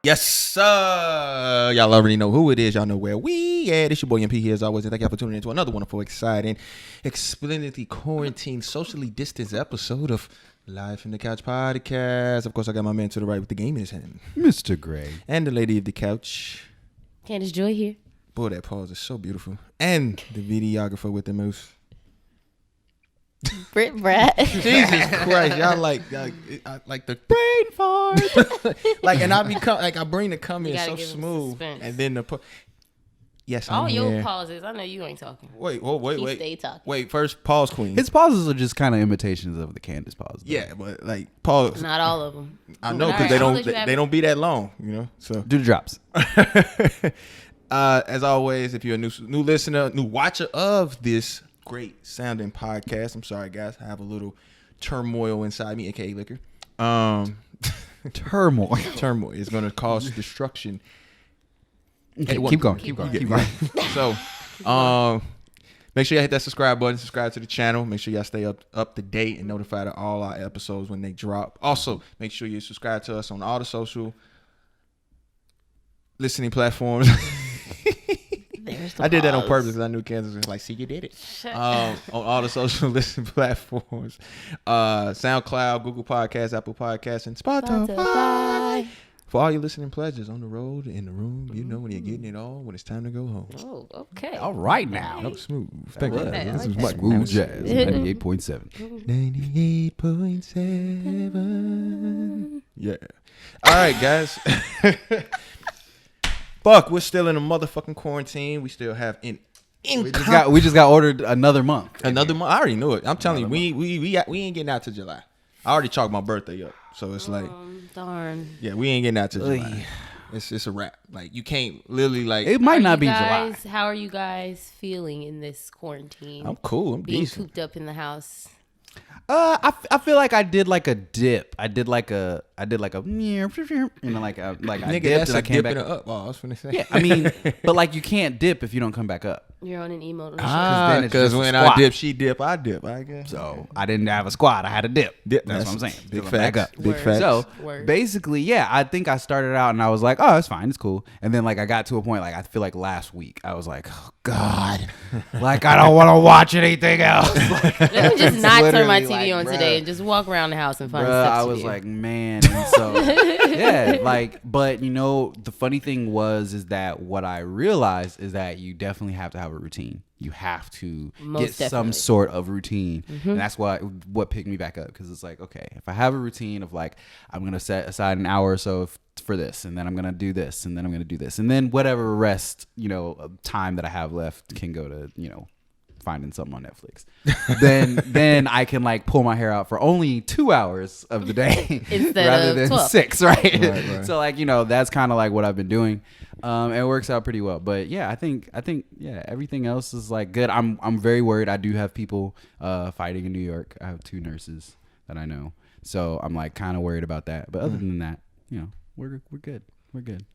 Yes, sir. Y'all already know who it is. Y'all know where we at. It's your boy MP here as always. And thank y'all for tuning in to another wonderful, exciting, splendidly quarantined, socially distanced episode of Live from the Couch podcast. Of course, I got my man to the right with the game in his hand, Mr. Gray. And the lady of the couch. Candace Joy here. Boy, that pause is so beautiful. And the videographer with the moose. Britt Brat. Jesus Christ, y'all like the Brain fart. like, and I bring the comment so smooth, and then yes, I'm your here. pauses. I know you ain't talking. Wait. Stay talking. Wait, first pause, queen. His pauses are just kind of imitations of the Candace pause. Though. Yeah, but like pause. Not all of them. I know because they don't be that long, you know. So Do the drops. As always, if you're a new listener, new watcher of this great sounding podcast, I'm sorry guys, I have a little turmoil inside me, aka liquor. Turmoil is going to cause destruction. Okay, keep going. So, make sure you hit that subscribe button, subscribe to the channel. Make sure y'all stay up to date and notified of all our episodes when they drop. Also, make sure you subscribe to us on all the social listening platforms. I did that on purpose because I knew Kansas was like, see, you did it. On all the social listening platforms. SoundCloud, Google Podcasts, Apple Podcasts, and Spotify. For all your listening pleasures on the road, in the room, you know when you're getting it all, when it's time to go home. Oh, okay. All right now. That was smooth. Thank you. This is much smooth jazz. 98.7. 98.7. Yeah. All right, guys. Fuck, we're still in a motherfucking quarantine. We still have we just got ordered another month. Another month. I already knew it. I'm telling you, we ain't getting out to July. I already chalked my birthday up, so it's like, darn. Yeah, we ain't getting out to July. It's a wrap. Like you can't literally like. It might not be July. How are you guys feeling in this quarantine? I'm cool. I'm being decent. cooped up in the house. I feel like I did like a dip. I did like a and then like I dipped and I came back up. Oh, I was finna say. Yeah, I mean, but like you can't dip if you don't come back up. You're on an emo. Because when I dip, she dip, I dip. I guess. So I didn't have a squat. I had a dip. That's what I'm saying. Big facts. back up. Big facts. So basically, yeah, I think I started out and I was like, oh, it's fine, it's cool. And then like I got to a point like I feel like last week I was like, oh God, like I don't want to watch anything else. Let me just not turn my TV on today and just walk around the house and find stuff I to was do. like, man. And so yeah, like, but you know, the funny thing is that what I realized is that you definitely have to have a routine. You have to get some sort of routine. Mm-hmm. And that's what picked me back up. Because it's like, okay, if I have a routine of like, I'm going to set aside an hour or so for this, and then I'm going to do this, and then I'm going to do this. And then whatever rest, time that I have left can go to, finding something on Netflix. then I can like pull my hair out for only 2 hours of the day rather than 12. 6, right? So like, that's kind of like what I've been doing. And it works out pretty well. But yeah, I think yeah, everything else is like good. I'm very worried. I do have people fighting in New York. I have 2 nurses that I know. So I'm like kind of worried about that. But other than that, we're good. We're good.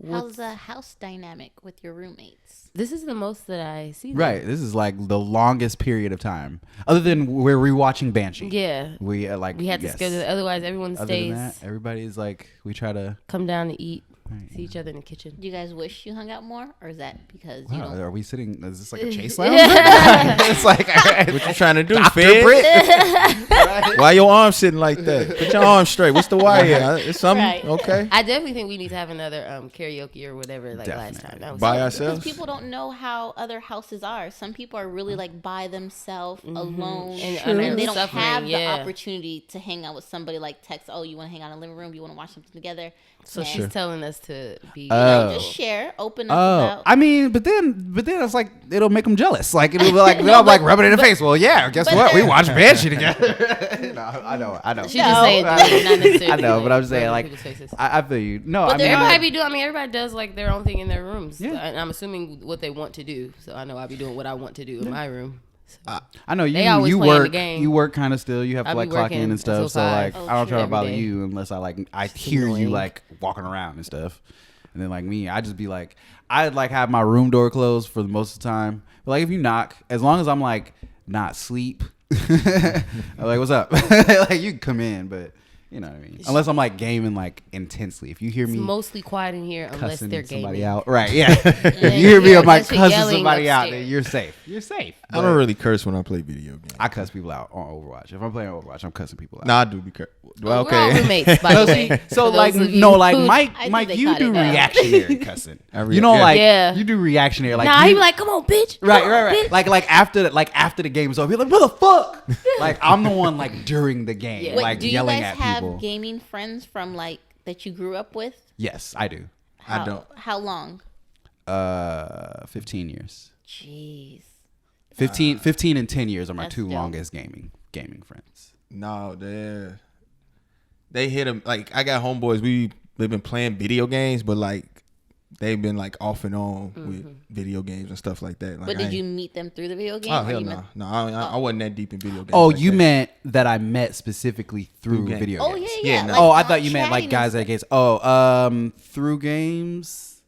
How's the house dynamic with your roommates? This is the most that I see. Right. This is like the longest period of time. Other than we're rewatching Banshee. Yeah. We had to schedule it. Otherwise, everyone stays. Other than that, everybody's like, we try to come down to eat. See each other in the kitchen. Do you guys wish you hung out more, or is that because you don't? Are we sitting? Is this like a chase lounge? It's like, what you trying to do, Fed? Why your arm sitting like that? Put your arm straight. What's the wire? It's something. Right. Okay. I definitely think we need to have another karaoke or whatever like last time. That was by ourselves. Because people don't know how other houses are. Some people are really like by themselves, alone, and they don't have the opportunity to hang out with somebody. Like text, oh, you want to hang out in the living room? You want to watch something together? So she's telling us to be just share, open up about. I mean, but then it's like it'll make them jealous. Like it'll be like I'm like rubbing it in the face. Well, yeah, guess what? We watch Banshee together. No, I know. She just saying not necessarily. I know, but I'm saying like I feel you. No, but everybody does like their own thing in their rooms. Yeah. And I'm assuming what they want to do. So I know I'll be doing what I want to do in my room. So I know you work. You work kind of still. You have to like clock in and stuff. So like I don't try to bother you unless I hear you like walking around and stuff. And then like me, I just be like, I'd like have my room door closed for the most of the time. But like if you knock, as long as I'm like not asleep, I'm like, what's up? Like you can come in, but You know what I mean? Unless I'm like gaming like intensely. If you hear me, it's mostly quiet in here unless they're somebody gaming. out, right? Yeah. If you hear me, I'm like cussing somebody out. Then you're safe. You're safe. I don't really curse when I play video games. I cuss people out on Overwatch. If I'm playing Overwatch, I'm cussing people out. Nah, I do be cursing. Well, We're all okay. roommates, by the way. So like Mike, you do reactionary cussing. You know, like you do reactionary. Like you be like, come on, bitch. Right. Bitch. Like after the game is over, you're like, motherfucker. Like I'm the one like during the game, like yelling at people. Do you guys have gaming friends from like that you grew up with? Yes, I do. I don't. How long? 15 years. Jeez. 15 and 10 years are my two longest gaming friends. No, they hit them. Like I got homeboys. We've been playing video games, but like they've been like off and on with video games and stuff like that. Like, but did you meet them through the video game? Oh hell no, no. I wasn't that deep in video games. Oh, like you that. meant that I met specifically through video Oh games. yeah. no. Like, I thought you meant like guys at games. Through games,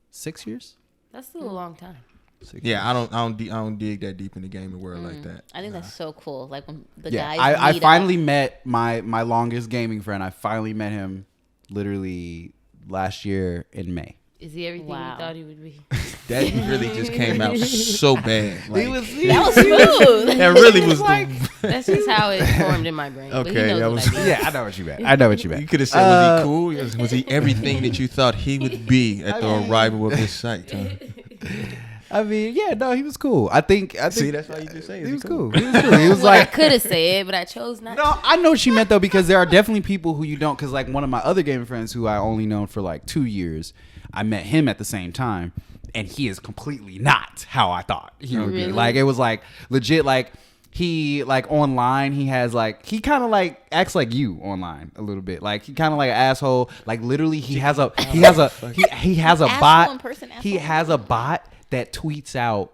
6 years. That's still a long time. Yeah, I don't dig that deep in the gaming world like that. I think that's so cool. Like when the Yeah, guys. I finally met my longest gaming friend. I finally met him literally last year in May. Is he everything you thought he would be? That really just came out so bad. Like, that was smooth. That really was like, that's just how it formed in my brain. Okay, but he knows that what was. I mean. Yeah, I know what you meant. You could have said, was he cool? Was he everything that you thought he would be at the arrival of this site? Huh? I mean, yeah, no, he was cool. I think. See, that's why you just say he was cool. He was cool. He was like, I could have said, but I chose not. No, I know what she meant though, because there are definitely people who you don't. Because like one of my other gaming friends, who I only known for like 2 years, I met him at the same time, and he is completely not how I thought he would be. Like it was like legit. Like he like online, he has like he kind of like acts like you online a little bit. Like he kind of like an asshole. Like literally, he has a bot. He has a bot that tweets out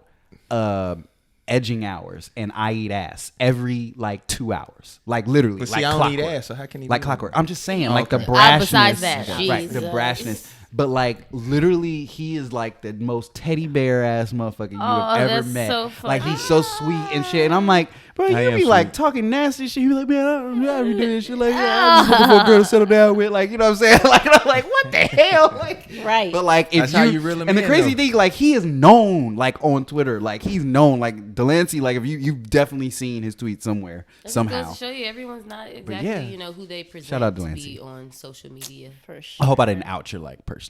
edging hours and I eat ass every like 2 hours, like literally. But like see, I don't clockwork. eat ass, so how can he like do clockwork? that? I'm just saying, like the brashness. Besides that, right? The Jesus. brashness. But like literally, he is like the most teddy bear ass motherfucker you have ever that's met. so funny. Like he's so sweet and shit. And I'm like, bro, you be like talking nasty shit. You be like, man, I don't know how you do this shit. Like, I'm just looking for a girl to settle down with. Like, you know what I'm saying? Like, I'm like, what the hell? Like, right. But like, if that's how you reel him and the in, crazy though. thing, like, he is known like on Twitter. Like, he's known. Like Delancey. Like, if you've definitely seen his tweet somewhere somehow. Goes to show you, everyone's not exactly who they present Shout out to Delancey. be on social media. For sure. I hope I didn't out your like personality.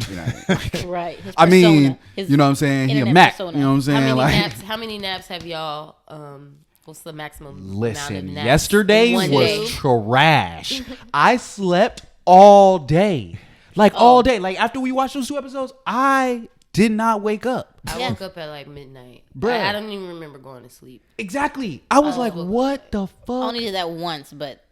You know what I mean? Like, Right. His I mean, persona, his you know what I'm saying? He a internet Mac. persona. You know what I'm saying? How many naps have y'all? What's the maximum amount of Listen, naps yesterday in one was day? trash. I slept all day. Like all day. Like after we watched those 2 episodes, I did not wake up. I woke up at like midnight. Bruh. I don't even remember going to sleep. Exactly. I was like, what the I fuck? only did that once, but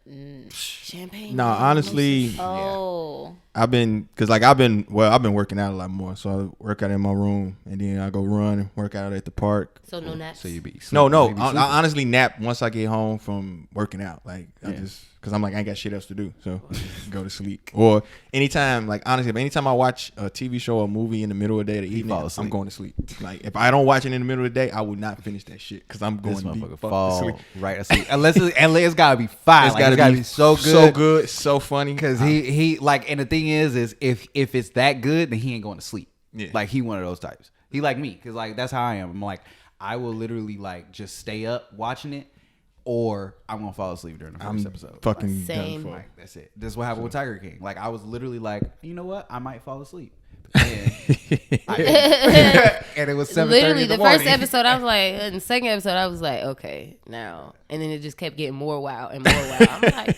Champagne. No, honestly, I've been working out a lot more. So I work out in my room, and then I go run and work out at the park. So no naps. So you be No. sleeping. I honestly nap once I get home from working out. Like I just because I'm like I ain't got shit else to do, so I just go to sleep. Or anytime, like honestly, anytime I watch a TV show or a movie in the middle of the day or the evening, I'm going to sleep. Like if I don't watch it in the middle of the day, I would not finish that shit because I'm going to motherfucker fuck fall to sleep. right asleep. Unless it's gotta be fire. It's gotta be so good. so funny. Because he like, and the thing is if it's that good, then he ain't going to sleep. Yeah. Like he one of those types. He like me, because like that's how I am. I'm like, I will literally like just stay up watching it, or I'm gonna fall asleep during the first episode. Fucking Same. done for. Like that's it. This is what happened with Tiger King. Like I was literally like, you know what? I might fall asleep. And, and it was 7:30 Literally, in the the morning. first episode, I was like, and the second episode, I was like, okay, now. And then it just kept getting more wow and more wow. I'm like,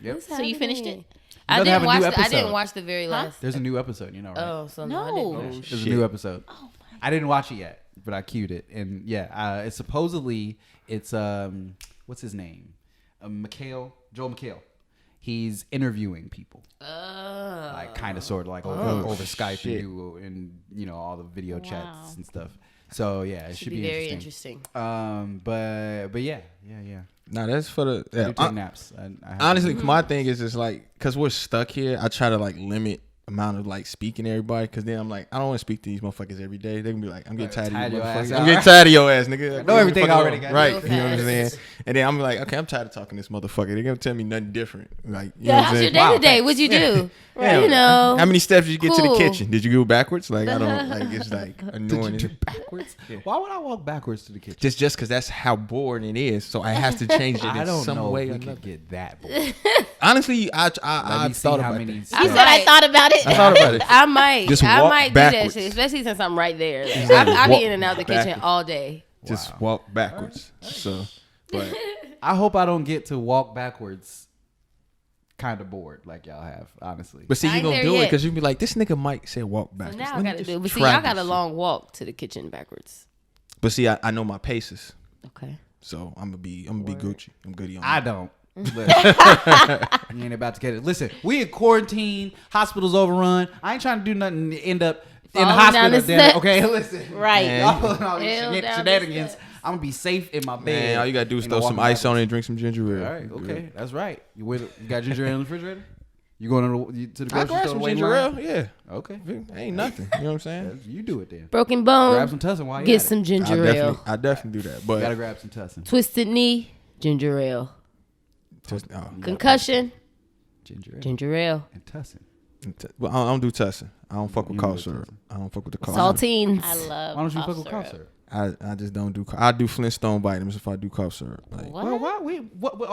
what's So you finished it? I doesn't have didn't a new watch. I episode. didn't watch the very last. There's a new episode, you know, right? Oh, so No. I didn't watch it. There's a new episode. Oh my! I didn't watch it yet, but I queued it, and yeah, it's supposedly it's what's his name? Joel McHale. He's interviewing people, like kind of sort of like over Skype and you know all the video chats and stuff. So yeah, it should be very interesting. interesting. But yeah. Nah, that's for the I do take naps. I honestly, my thing is just like because we're stuck here. I try to like limit amount of like speaking to everybody, because then I'm like, I don't want to speak to these motherfuckers every day. They can be like, I'm getting tired of you motherfuckers. I'm getting tired of your ass, nigga. I know everything already. Right. You know what I'm saying? And then I'm like, okay, I'm tired of talking to this motherfucker. They're gonna tell me nothing different. Like, you know what I'm how's saying? your day today? What'd you do? Right. You know. How many steps did you get to the kitchen? Did you go backwards? Like, I don't like. It's like annoying. Did you do backwards? Yeah. Why would I walk backwards to the kitchen? Just because that's how boring it is. So I have to change it in some way. I could get that bored. Honestly, I thought about it. You said I thought about it. I thought about it. I might. Just I walk might backwards. do that shit, especially since I'm right there. Exactly. I Walk be in and out the kitchen backwards. all day. Just walk backwards. So, but I hope I don't get to walk backwards kind of bored like y'all have, honestly. But see, I you ain't gonna there do it yet. because you be like, this nigga might say walk So backwards. now Let I me gotta just do it. But see, try y'all got this a shit. long walk to the kitchen backwards. But see, I know my paces, Okay. so I'm gonna be Gucci. I'm goody on I that. don't. You ain't about to get it. Listen, we in quarantine. Hospital's overrun. I ain't trying to do nothing to end up in the Falling hospital. down the Then, steps. okay, listen. Right. Man. Y'all pulling all these Hell down the shenanigans. steps. I'm gonna be safe in my bed. Man, all you gotta do is Ain't throw no some walking ice on it backwards. and drink some ginger ale. All right, You okay, good. that's right. You got ginger ale in the refrigerator? You going to the I grocery grab store? some to wait in ginger line? ale. Yeah, Okay, ain't nothing. You know what I'm saying? you do it then. Broken bone. Grab some tussin while you Get at some it. ginger ale. I definitely do that. You gotta But grab some tussin. Twisted knee. Ginger ale. Concussion. Ginger ale Ginger ale. and tussin. Well, I don't do tussin. I don't fuck with You cough do syrup. tussin. I don't fuck with the cough syrup. Saltines. I love. Why don't you cough fuck with cough syrup. syrup? I just don't do. I do Flintstone vitamins if I do cough syrup. Like, What? Well, why?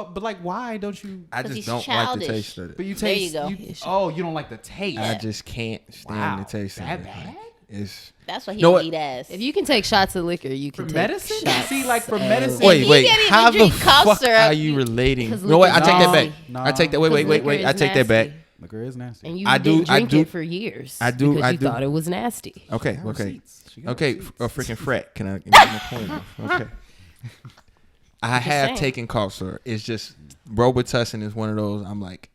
But like, why don't you? I 'Cause just he's don't like childish. the taste of it. But you There taste. you go. Oh, you don't like the taste. I just can't stand Wow, the taste that of it. bad? It's That's why he Know don't what? eat ass. If you can take shots of liquor, you can For take medicine? shots. See, like for of- medicine. He wait. can't even How the drink cough fuck syrup. are you relating? Because No, wait. I liquor take is that back. nasty. No. I take that. Wait. Because liquor I is take that back. nasty. Liquor is nasty. And you I didn't do- I drink do- it for years. I do- Because I you do. thought it was nasty. Okay. Got Okay. receipts. She got Okay. receipts. A freaking frat. Can I get my point off? Okay. I have saying. taken cough syrup. It's just Robitussin is one of those. I'm like,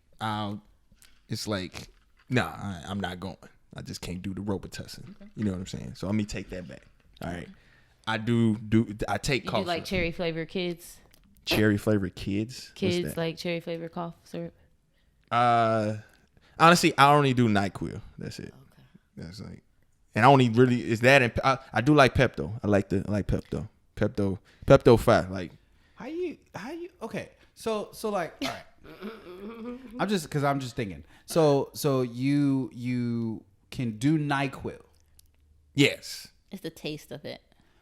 it's like, nah, I'm not going. I just can't do the Robitussin. You know what I'm saying? So let me take that back. All right. I I take You cough do like syrup. cherry flavored kids? Cherry flavored kids. What's Kids that? like cherry flavored cough syrup? Honestly, I only do NyQuil. That's it. That's like, and I only really is that. And I do like Pepto. I like Pepto. Pepto 5. Like, How you? Okay. So like, all right. I'm just thinking. So you can do NyQuil. yes, It's the taste of it.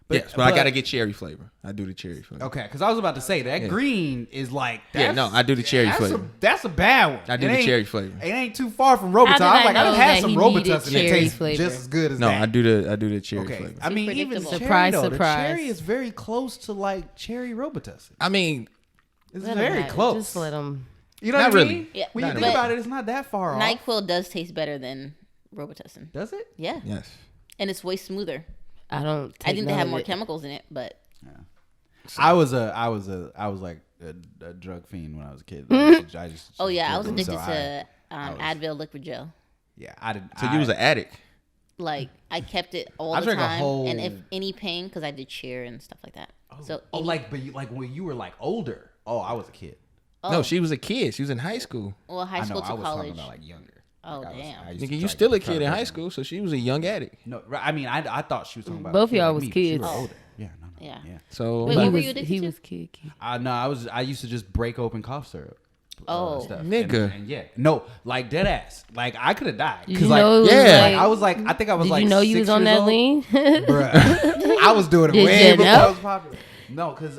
yes, but I gotta get cherry flavor. I do the cherry flavor. Okay, because I was about to say that green is like. Yeah, no, I do the cherry that's flavor. That's a bad one. I do It the ain't- cherry flavor. It ain't too far from Robitussin. How did I was I like, know I've had that some he Robitussin needed that cherry tastes flavor? just as good as No, that. I do the cherry Okay, flavor. I mean, even predictable. Surprise, cherry, though, surprise. The cherry is very close to like cherry Robitussin. I mean, It's Let 'em very have it. close. Just let them. You know Not what I really. mean? Yeah, When you not think really. about it, it's not that far off. NyQuil does taste better than Robitussin. Does it? Yeah. yes. And it's way smoother. I don't. I think they none have of more it. chemicals in it, but I was like a drug fiend when I was a kid. I just oh yeah, I was drink it. addicted So to I was- Advil liquid gel. Yeah, I did. So you was an addict. Like I kept it all I the drank a time, whole- and if any pain, because I did cheer and stuff like that. So any, but you, like when you were like older. Oh, I was a kid. No, she was a kid. She was in high school. well, high I know. school I to was college. talking about like younger. Oh, Like, damn. I used to Nigga, you try still to- a try kid to in break high them. school, so she was a young addict. No, I mean, I thought she was talking about Both a kid y'all like was me, but she kids. was Oh. older. Yeah, no. Yeah. Yeah. So Wait, like, what were you addicted He to? was kid. No, I used to just break open cough syrup. Oh. Stuff. Nigga. And yeah, no, like dead ass. Like I could have died. Did you like, know? yeah. like, I was like, I think I was Did like. you know you 6 was on years that old. lean? Bruh. I was doing it Did way you before know? it was popular. No, because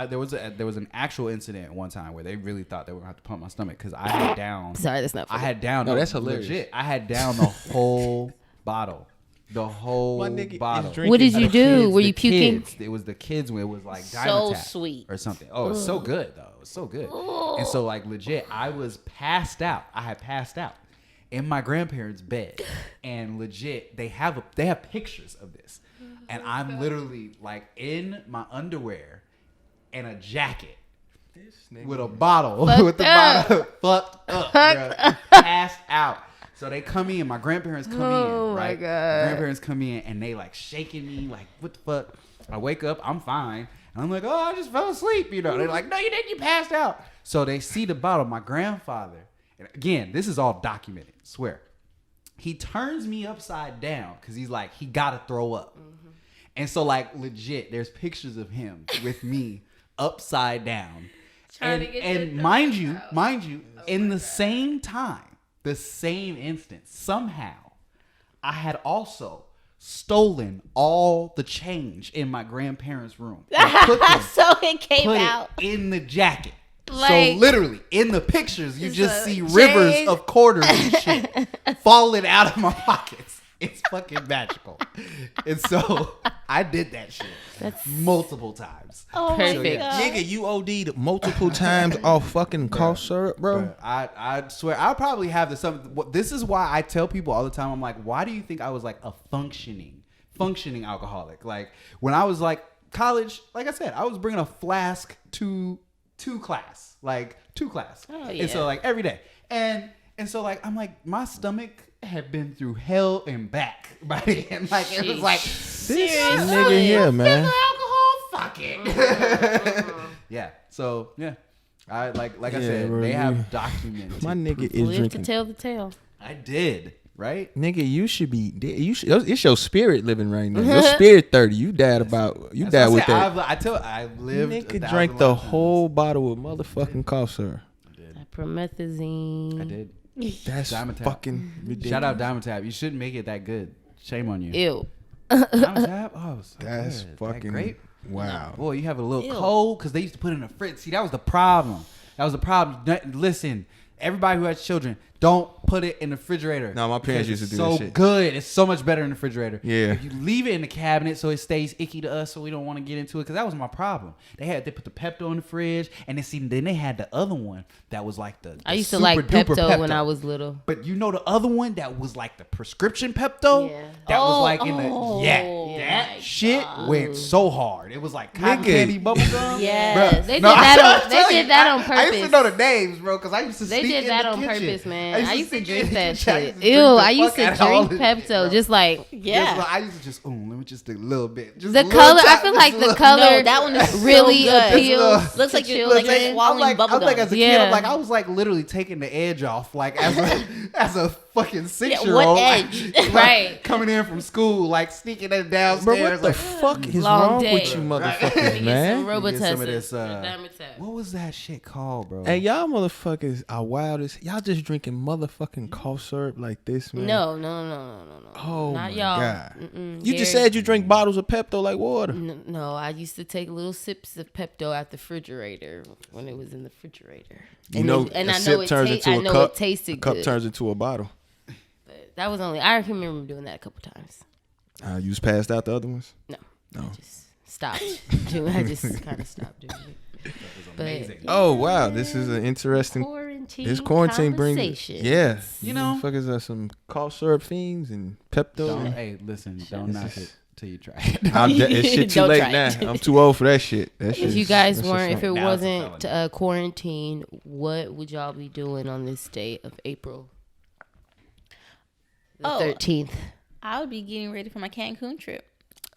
there was an actual incident one time where they really thought they were gonna have to pump my stomach because I had down. Sorry, that's not. I Funny. had down. No, that's hilarious. Legit, I had down the whole bottle. The whole My nigga is bottle. drinking- What did you do? Were The you puking? kids. It was the kids when it was like So Dimetapp sweet. or something. Oh, it's so good though. It's so good. And so like legit, I was passed out. I had passed out in my grandparents' bed, and legit, they have pictures of this, and I'm literally like in my underwear and a jacket. With a bottle, with the bottle fucked up, bruh. Passed out. So they come in, my grandparents come Oh, in, my right? God. My grandparents come in and they like shaking me, like, what the fuck? I wake up, I'm fine. And I'm like, oh, I just fell asleep, you know. They're like, no, you didn't, you passed out. So they see the bottle. My grandfather, and again, this is all documented, swear. He turns me upside down because he's like, he got to throw up. And so, like, legit, there's pictures of him with me upside down. And mind you, in the same time, the same instance, somehow, I had also stolen all the change in my grandparents' room. So it came out in the jacket. Like, so literally, in the pictures, you just see rivers of quarters and shit falling out of my pockets. It's fucking magical. And so I did that shit multiple times. Oh, perfect. my God. Nigga, you OD'd multiple times off fucking cough syrup, bro. I swear, I'll probably have this. This is why I tell people all the time, I'm like, why do you think I was like a functioning alcoholic? Like, when I was like college, like I said, I was bringing a flask to class. Oh, yeah. And so, like, every day. And so, like, I'm like, my stomach had been through hell and back by the end. Like, it was like, This nigga here, man. alcohol, fuck it. Yeah. So, yeah. I like I said, bro, they have documented. My nigga is live drinking. to tell the tale. I did, right? Nigga, you should be. It's your spirit living right now. Your spirit 30. You died with that. I lived. Nigga drank the whole bottle of motherfucking cough syrup. Promethazine. I did. That's Diamond Tap. fucking ridiculous. Shout out Diamond Tap. You shouldn't make it that good. Shame on you. Ew. Diamond Tap. Oh, so That's good. fucking great. wow. Boy, you have a little cold because they used to put it in the fridge. See, that was the problem. Listen, everybody who has children, don't put it in the refrigerator. No, my parents because used to it's do that so shit. good. It's so much better in the refrigerator. Yeah. If you leave it in the cabinet so it stays icky to us, so we don't want to get into it, because that was my problem. They put the Pepto in the fridge, and then they had the other one that was like the I used to super like duper Pepto when I was little. But you know the other one that was like the prescription Pepto? Yeah. That was like in the Yeah. that shit went so hard. It was like cotton candy bubble gum. Yes. They did that on purpose. I used to know the names, bro, because I used to They sneak did in that the on kitchen. purpose, man. I used to sneak drink in that the kitchen. shit. Ew, I used the to fuck out of drink all of it, Pepto, bro. just like Yeah. I used to just, let me just a little bit. Just the a little color. I tap, feel just like a the little- color No, that one is really so good. appeals. Looks like to you're like children. swallowing bubble I'm like, gum. as a kid, Yeah. I was like literally taking the edge off, like as a fucking 6-year-old. what like, edge? Right. coming in from school, like sneaking it downstairs. Bro, what the like, fuck is Long wrong day. with you motherfuckers, Get some man? Get some of Robitussin. this, Diamond Tap. what was that shit called, bro? Hey, y'all motherfuckers are wild as y'all just drinking motherfucking cough syrup like this, man. No. Oh Not my y'all. God. Mm-mm. You just Gary. said you drink bottles of Pepto like water. No, I used to take little sips of Pepto out the refrigerator when it was in the refrigerator. You And know, it, and a I sip know it turns into a cup. it tasted A cup good. turns into a bottle. But that was only I can remember doing that a couple times. You was passed out the other ones? No. No. I just stopped doing. I just kind of stopped doing it. But Oh wow, this is an interesting. quarantine. This quarantine brings, conversations. yeah. You know? motherfuckers are some cough syrup fiends and Pepto. Hey, listen, don't This knock is- it till you try it. It's shit too Don't late try now. it. I'm too old for that shit. That If shit you is- guys that's just weren't, if it Now it's a wasn't felony. quarantine, what would y'all be doing on this day of April the Oh. 13th? I would be getting ready for my Cancun trip.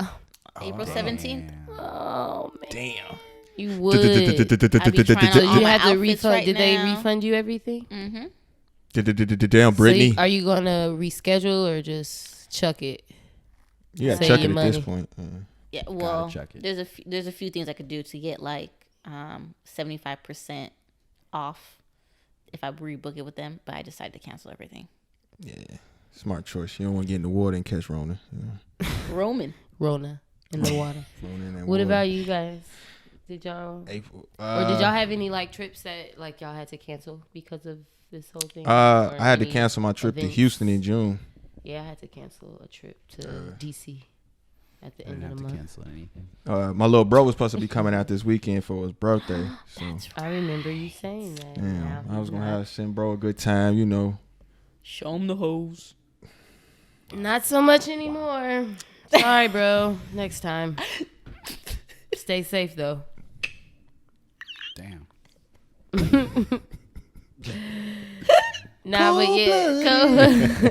Oh. April 17th. Oh man, Damn. you would. I'd be trying So on all you my had to outfits refund? right Did they now. refund you everything? Mm-hmm. Damn, Brittany. So are you gonna reschedule or just chuck it? You got Save chuck your it at this money. point. Yeah, well, check it. there's a few things I could do to get like 75% off if I rebook it with them, but I decided to cancel everything. Yeah. Smart choice. You don't want to get in the water and catch Rona. You know? Rona in the water. Rona in that What water. about you guys? Did y'all April. or did y'all have any like trips that like y'all had to cancel because of this whole thing? I Or had to any cancel my trip to events? Houston in June. Yeah, I had to cancel a trip to DC at the I end didn't of have the to month. cancel anything. My little bro was supposed to be coming out this weekend for his birthday. So I remember you saying that. damn, Now I was he's gonna not- have send bro a good time, you know. Show them the hose. Not so much anymore. Sorry, bro. Next time. Stay safe though. Damn. Nah, but yeah.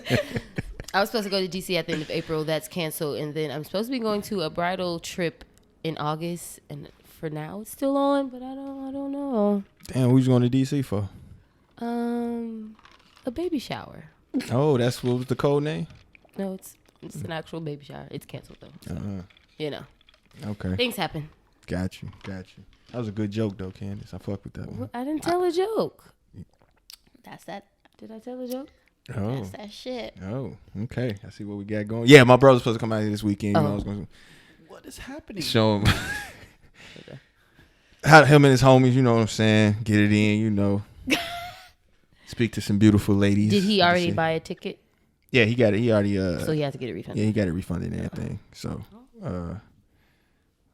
I was supposed to go to DC at the end of April. That's canceled, and then I'm supposed to be going to a bridal trip in August. And for now, it's still on, but I don't know. Damn, who's going to DC for? A baby shower. Oh, that's what was the code name? No, it's an actual baby shower. It's canceled though. So, you know. Okay. Things happen. Got you. That was a good joke though, Candace. I fuck with that one. I didn't tell a joke. That's that. Did I tell a joke? Oh. That's that shit. Oh, okay. I see what we got going. Yeah, my brother's supposed to come out here this weekend. You know, I was going What is happening? to show him how him and his homies, you know what I'm saying, get it in, you know. Speak to some beautiful ladies. Did he already buy a ticket? Yeah, he got it. He already so he has to get it refunded. Yeah, he got it refunded and everything. So it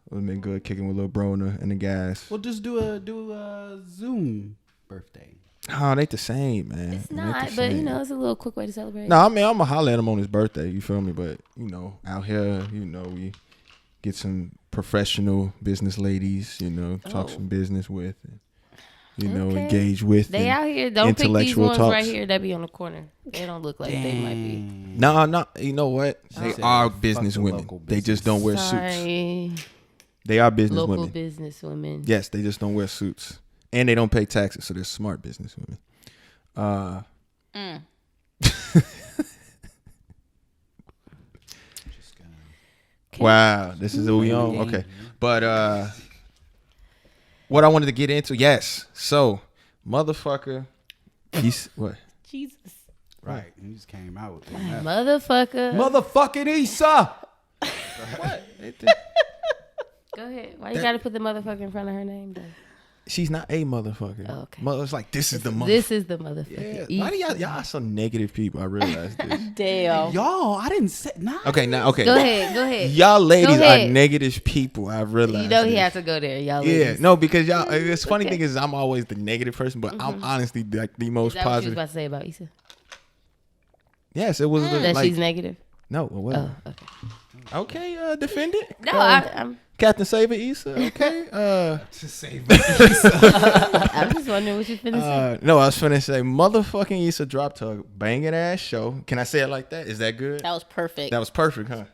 would have been good kicking with Lil Bro and the guys. Well, just do a Zoom birthday. Oh, they the same, man. It's not, but you know, it's a little quick way to celebrate. No, I mean, I'm going to holler at him on his birthday. You feel me? But, you know, out here, you know, we get some professional business ladies, you know, talk some business with, and, you know, engage with. They out here. Don't pick these ones talks. right here that be on the corner. They don't look like they might be. No, you know what? They are business women. They just don't wear suits. They are business women. Local business women. Yes, they just don't wear suits. And they don't pay taxes, so they're smart business women. Wow, this is who we on. Okay, but what I wanted to get into, yes. So, motherfucker, he's what? Jesus. Right, he just came out with that. Motherfucking Issa. What? Go ahead. Why you got to put the motherfucker in front of her name, though? She's not a motherfucker. Oh, okay. It's like this is the motherfucker. This is the motherfucker. Yeah. Why do y'all are some negative people? I realize this. Damn. Y'all, I didn't say nah. Okay, now okay. Go ahead. Y'all ladies are negative people. I realize. You know he this. has to go there. Y'all. Yeah, ladies. no, because y'all. It's funny thing is I'm always the negative person, but I'm honestly like the most Is that positive. what you was about to say about Issa? Yes, it was That like, she's negative. No, it wasn't. Oh, okay. Okay, defend it. No, I'm Captain Saver Issa. Okay. To save I'm just wondering what you finna say. No, I was finna say motherfucking Issa dropped her banging ass show. Can I say it like that? Is that good? That was perfect. That was perfect, huh?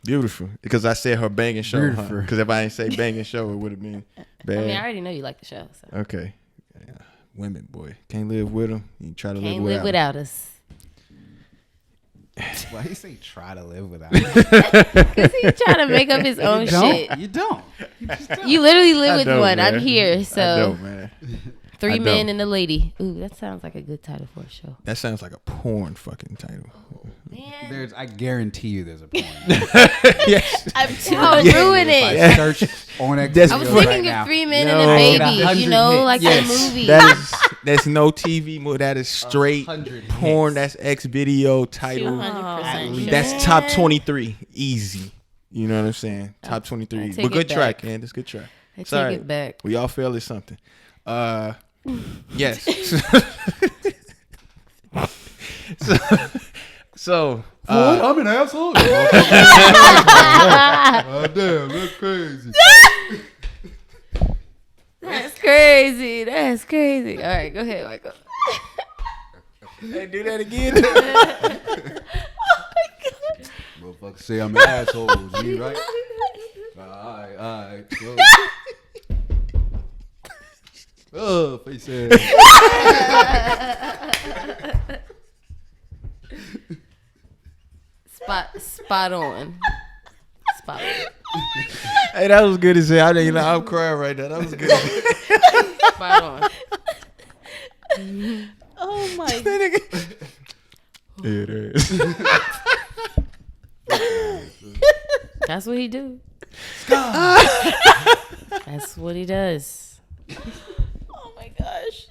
Beautiful. Because I said her banging show. Beautiful. Because if I ain't say banging show, it would have been bad. I mean, I already know you like the show. So. Okay. Yeah. Women, boy. Can't live with them. You try to Can't live live without us. Why you say try to live without? Because he trying to make up his own shit. You don't. You literally live with don't, one. man. I'm here. So I don't, man. 3 men and a lady. Ooh, that sounds like a good title for a show. That sounds like a porn fucking title. Man. I guarantee you there's a porn. Yes. I'm too. Ruin If it. I search on Xvideos I was right thinking now. of 3 men No. and a baby. 100 You know, hits. like Yes. that movie. That's no TV movie. That is straight 100 porn. hits. That's X video title. 200% sure. That's top 23. Easy. You know what I'm saying? Top 23. I take But good it track, back. Good track. I take Sorry. it back. We all fail at something. Yes. So I'm an asshole. Oh, damn, that's crazy. That's crazy. That's crazy. All right, go ahead, Michael. hey, do that again. Motherfucker say I'm an asshole. G, right? All right. Go. Oh, face ass. Spot on. Hey, that was good as hell. I'm crying right now. That was good. Spot on. Oh my. It is. That's what he do. That's what he does. Oh my gosh.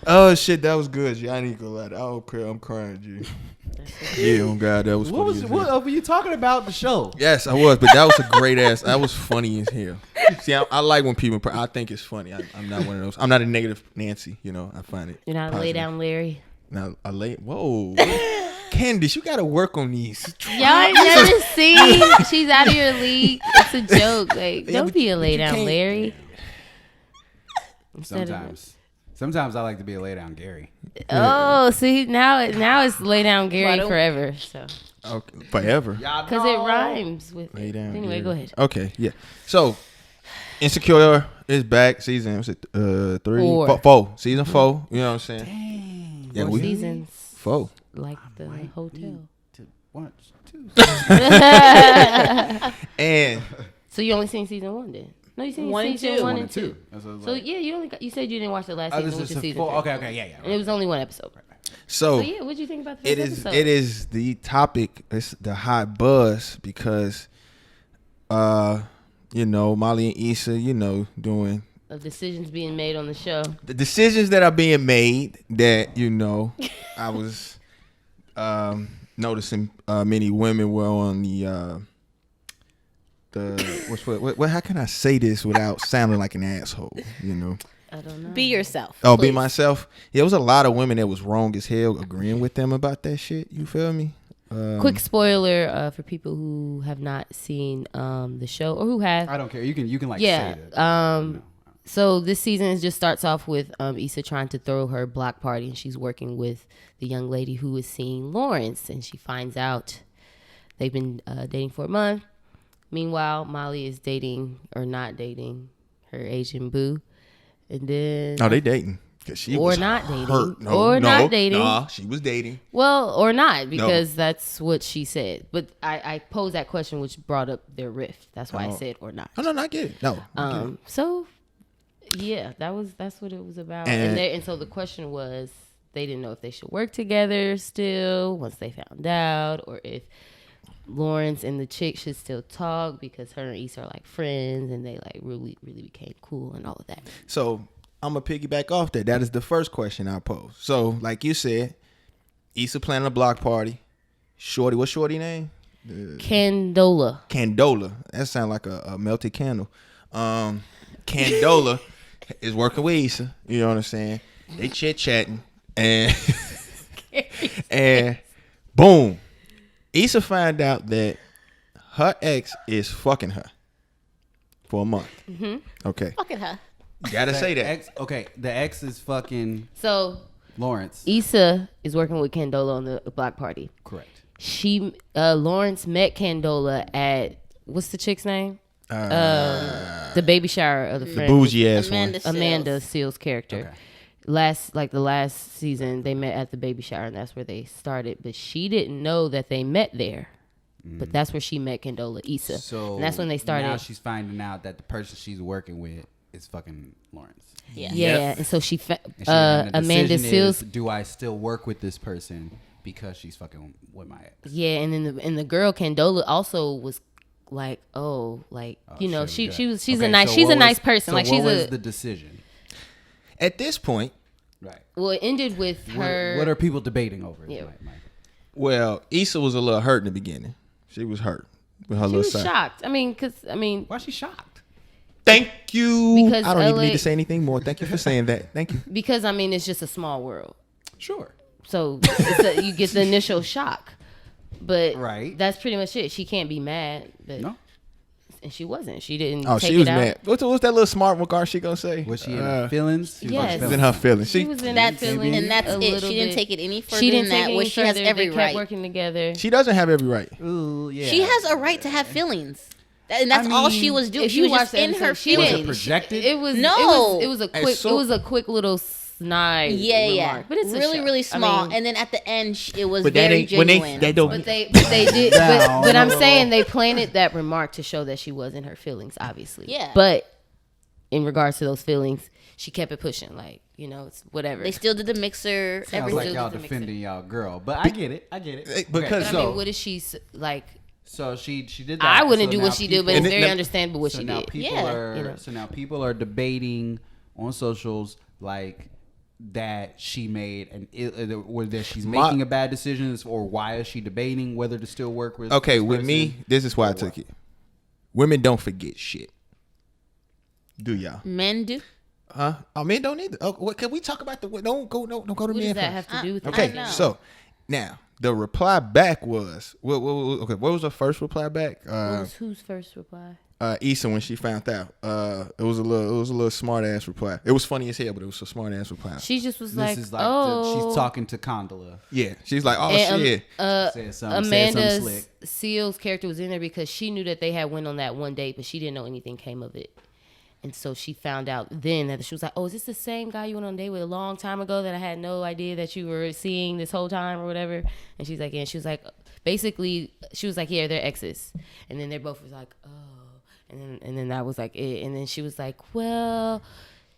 Oh shit, that was good. G. I ain't gonna lie. I don't care. I'm crying, G. Yeah, oh god, that was funny. What were you talking about the show? Yes, I was, but that was a great ass. That was funny as hell. See, I like when people. I think it's funny. I'm not one of those. I'm not a negative Nancy. You know, I find it. You're not a lay down Larry. Now I lay. Whoa, Candace, you gotta work on these. Y'all ain't never seen. She's out of your league. It's a joke. Like, Yeah, don't but be a lay you down can't- Larry. Sometimes I like to be a lay down Gary. Oh, see now it's lay down Gary Right. forever. So Okay, forever. because it rhymes with. Lay down. Anyway, Gary. go ahead. Okay, yeah. So, Insecure is back. Season was it 3, 4. 4. Season 4. You know what I'm saying? Dang. Yeah, 4 we seasons. 4. like the hotel. To watch too. And So you only seen season 1 then? No, you seen season 1 and 2. So yeah, you said you didn't watch the last season, which is season 3. Okay, yeah. And it was only 1 episode. so yeah, what did you think about the episode? It is the topic. It's the hot buzz because, Molly and Issa, doing of decisions being made on the show. the decisions that are being made that I was noticing many women were on the how can I say this without sounding like an asshole? I don't know. Be yourself. Oh, please. be myself. Yeah, it was a lot of women that was wrong as hell agreeing with them about that shit. You feel me? Quick spoiler for people who have not seen the show or who have. I don't care. You can say that. So this season just starts off with Issa trying to throw her block party, and she's working with the young lady who is seeing Lawrence, and she finds out they've been dating for a month. Meanwhile, Molly is dating or not dating her Asian boo, and then they dating. She or was not dating, hurt. not dating. Nah, she was dating. Well, or not, because that's what she said. But I posed that question, which brought up their rift. That's why I said or not. No, I get it. No. I get it. So yeah, that's what it was about. And so the question was, they didn't know if they should work together still once they found out, or if Lawrence and the chick should still talk because her and Issa are like friends and they like really, really became cool and all of that. So I'm gonna piggyback off that. That is the first question I pose. So like you said, Issa planning a block party. Shorty, what's Shorty name? Candola. That sounds like a melted candle. Candola is working with Issa. You know what I'm saying? They chit-chatting and boom. Issa find out that her ex is fucking her for a month. Mm-hmm. Okay. Fucking her. You gotta say that. The ex is fucking So Lawrence. Issa is working with Candola on the block party. Correct. Lawrence met Candola at, what's the chick's name? The baby shower of the friend. The bougie ass one. Amanda Seals' character. Okay. The last season, they met at the baby shower, and that's where they started. But she didn't know that they met there. But that's where she met Candola, Issa. So and that's when they started. Now she's finding out that the person she's working with is fucking Lawrence. Yeah. And so And Amanda Seals. Do I still work with this person because she's fucking with my ex? Yeah, and then the girl Candola also was like, she's a nice person. So like what was the decision? At this point, Right. Well, it ended with her. What are people debating over? Yeah. well, Issa was a little hurt in the beginning. She was hurt with her She little was side. shocked. Why is she shocked? Thank you. Because I don't even LA need to say anything more. Thank you for saying that. Thank you. because it's just a small world. Sure. So you get the initial shock, but Right. that's pretty much it. She can't be mad, but No. and she wasn't. She didn't. Oh, take she was it out. mad. What's that little smart regard she gonna say? Was she in her feelings? She was yes. She was in her feelings. She was in That's her feelings. and that's a it. little She didn't bit. take it any further She didn't than take that. it Where any she has further. every They right. kept working together. She doesn't have every right. Ooh, yeah. She has a right to have feelings, and that's all she was doing. If She you was watch just the in her episode, she feelings. didn't. Was it projected? It was No. It was a Hey, quick. so- It was a quick little snide. Yeah. remark. But it's a really, show. really small. I mean, and then at the end, it was But that very ain't when genuine. they don't. But they did. But I'm saying they planted that remark to show that she was in her feelings, obviously. Yeah. But in regards to those feelings, she kept it pushing. Like, it's whatever. They still did the mixer. Sounds Everything. like y'all the mixer. defending y'all girl, but I get it. Because- But I mean, what is she like? So she did that. I wouldn't So do now what she did, but people- it's very understandable what so she now did. people Yeah. are so now people are debating on socials like that she made or that she's making a bad decision, or why is she debating whether to still work with? Okay, this with person? me, this is why I took it. Women don't forget shit. Do y'all? Men do. Huh? Oh, men don't either. Oh, what can we talk about don't go to What men does that first. have to do with it? Okay, know. so now the reply back was what was the first reply back? Whose first reply? Issa when she found out. It was a little smart ass reply. It was funny as hell, but it was a smart ass reply. She just was This like, is like oh. she's talking to Condola. Yeah, she's like, oh And, shit. Said something Amanda's slick. Seals character was in there because she knew that they had went on that one date, but she didn't know anything came of it. And so she found out then that she was like, oh, is this the same guy you went on a date with a long time ago that I had no idea that you were seeing this whole time or whatever? And she's like, yeah. And she was like, basically, she was like, yeah, they're exes. And then they both was like, oh. And then that was like it. And then she was like, well,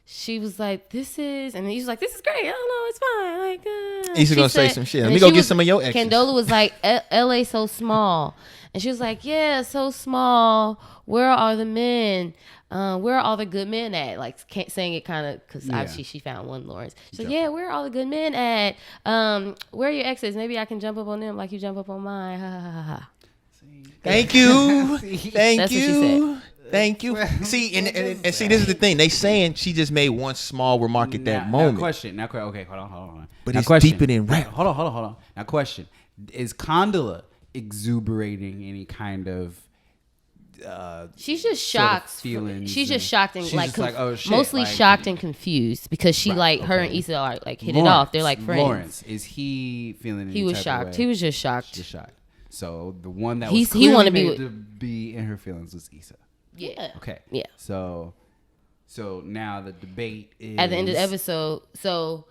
she was like, this is, and then he was like, this is great. I don't know, it's fine. Like, Issa gonna say some shit. Let me go get some of your exes. Candola was like, LA so small. And she was like, yeah, so small. Where are the men? Where are all the good men at? Like saying it kind of, because obviously she found one Lawrence. She's like, yeah, where are all the good men at? Where are your exes? Maybe I can jump up on them like you jump up on mine. Ha ha ha ha. Thank you. Thank That's you. what she said. Thank you. See, and see, this is the thing. They saying she just made one small remark at that moment. Now, okay, hold on. But now it's question. deeper than rap. Hold on. Now, question: is Condola exuberating any kind of? She's just shocked. Feelings. She's just shocked and like, oh, shit, mostly like, shocked and confused because she her and Issa are like hit it off. They're like friends. Lawrence, is he feeling? He was shocked. He was just shocked. So the one that he wanted to be in her feelings was Issa. Yeah. Okay. Yeah. So now the debate is at the end of the episode. So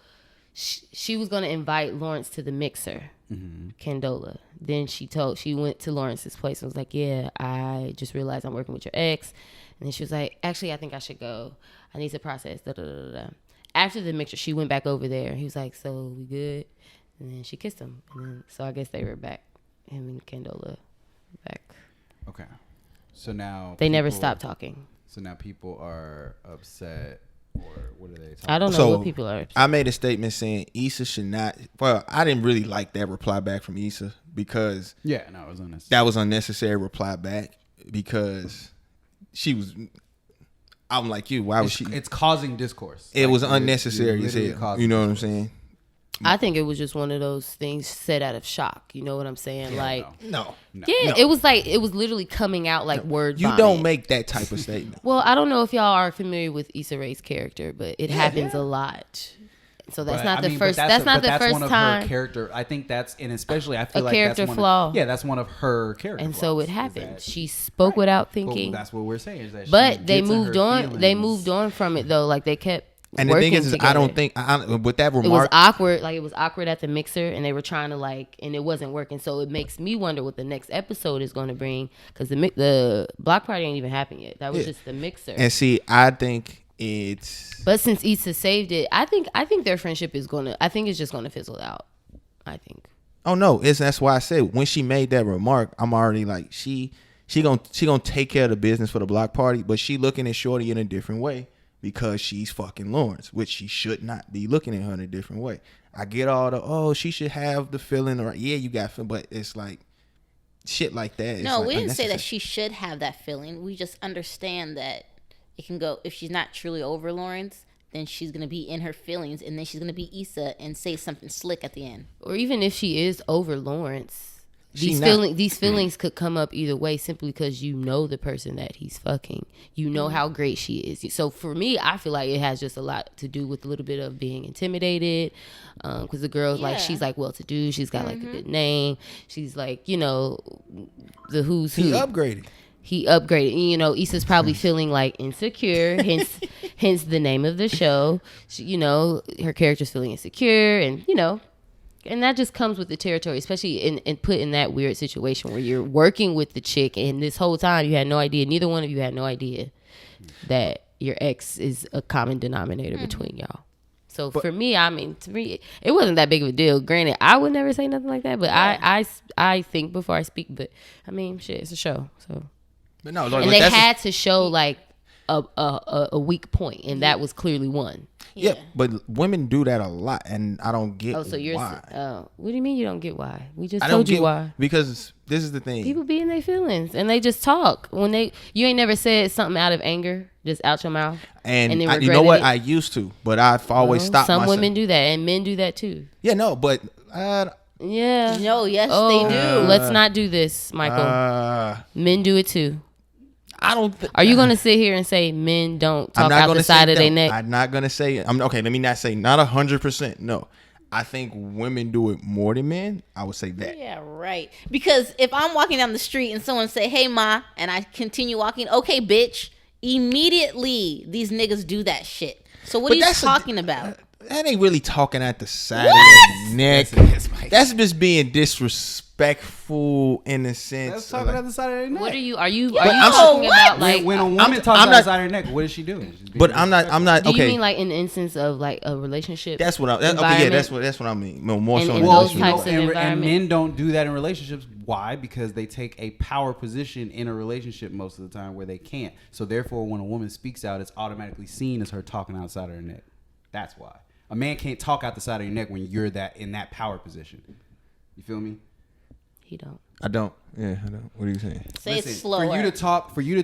she was going to invite Lawrence to the mixer, Candola. Then she went to Lawrence's place and was like, yeah, I just realized I'm working with your ex. And then she was like, actually, I think I should go. I need to process. Da, da, da, da. After the mixer, she went back over there. He was like, so we good? And then she kissed him. And then, so I guess they were back. Him and Candola back. Okay. So now they never stopped talking. So now people are upset, or what are they talking I don't know what people are upset. I made a statement saying Issa should not. Well, I didn't really like that reply back from Issa because it was unnecessary. That was unnecessary reply back because she was. I'm like you. Why was she? It's causing discourse. It was unnecessary as hell. You know what I'm saying? I think it was just one of those things said out of shock. You know what I'm saying? No. It was like, it was literally coming out like word vomit. You don't make that type of statement. Well, I don't know if y'all are familiar with Issa Rae's character, but it happens a lot. So that's not the first. That's not the first one of time. Her character. I think that's, and especially I feel like character that's flaw. That's one of her character. And flaws, so it happened. She spoke without thinking. Well, that's what we're saying. Is that but they moved on. They moved on from it though. Like they kept. And the thing is together. I don't think with that remark, it was awkward. Like it was awkward at the mixer, and they were trying to and it wasn't working. So it makes me wonder what the next episode is going to bring, because the block party ain't even happened yet. That was just the mixer. And see, I think it's. But since Issa saved it, I think their friendship is gonna. I think it's just gonna fizzle out. I think. Oh no! That's why I said when she made that remark, I'm already like she gonna take care of the business for the block party, but she looking at Shorty in a different way. Because she's fucking Lawrence, which she should not be looking at her in a different way. I get all she should have the feeling, or you got feeling, but it's like shit like that. No, we didn't say that she should have that feeling. We just understand that it can go, if she's not truly over Lawrence, then she's gonna be in her feelings, and then she's gonna be Issa and say something slick at the end. Or even if she is over Lawrence. These feelings could come up either way, simply because you know the person that he's fucking. You know how great she is. So for me, I feel like it has just a lot to do with a little bit of being intimidated. Because the girl's like, she's like well-to-do. She's got like a good name. She's like, the who's who. He upgraded. And, Issa's probably feeling like insecure, hence the name of the show. She, her character's feeling insecure, and and that just comes with the territory, especially in put in that weird situation where you're working with the chick, and this whole time you had no idea. Neither one of you had no idea that your ex is a common denominator between y'all. So for me, to me, it wasn't that big of a deal. Granted, I would never say nothing like that, but I think before I speak. But shit, it's a show. So, but no, and they had to show like a weak point, and that was clearly one. Yeah, but women do that a lot, and I don't get why. What do you mean you don't get why? We just told you why. Because this is the thing. People be in their feelings, and they just talk. You ain't never said something out of anger, just out your mouth. And you know what? I used to, but I've always stopped myself. Some women do that, and men do that too. Yeah, no, but... yeah. No, yes, they do. Let's not do this, Michael. Men do it too. Are you gonna sit here and say men don't talk out the side of their neck? I'm not gonna say. Okay. Let me not say not 100%. No, I think women do it more than men. I would say that. Yeah, right. Because if I'm walking down the street and someone say, "Hey, ma," and I continue walking, okay, bitch, Immediately, these niggas do that shit. So what are you talking about? That ain't really talking at the side of the neck. That's just being disrespectful in the sense. That's talking at the side of their neck. What are you talking about? Like when a woman talks at the side of her neck, what is she doing? But I'm not. Do Okay. you mean like in the instance of like a relationship? That's what I. Okay, yeah, that's what I mean. More so in those relationship. types of and environment. men don't do that in relationships. Why? Because they take a power position in a relationship most of the time where they can't. So therefore, when a woman speaks out, it's automatically seen as her talking outside of her neck. That's why. A man can't talk out the side of your neck when you're in that power position. You feel me? He don't. I don't. Yeah, I don't. What are you saying? Say it slower. For you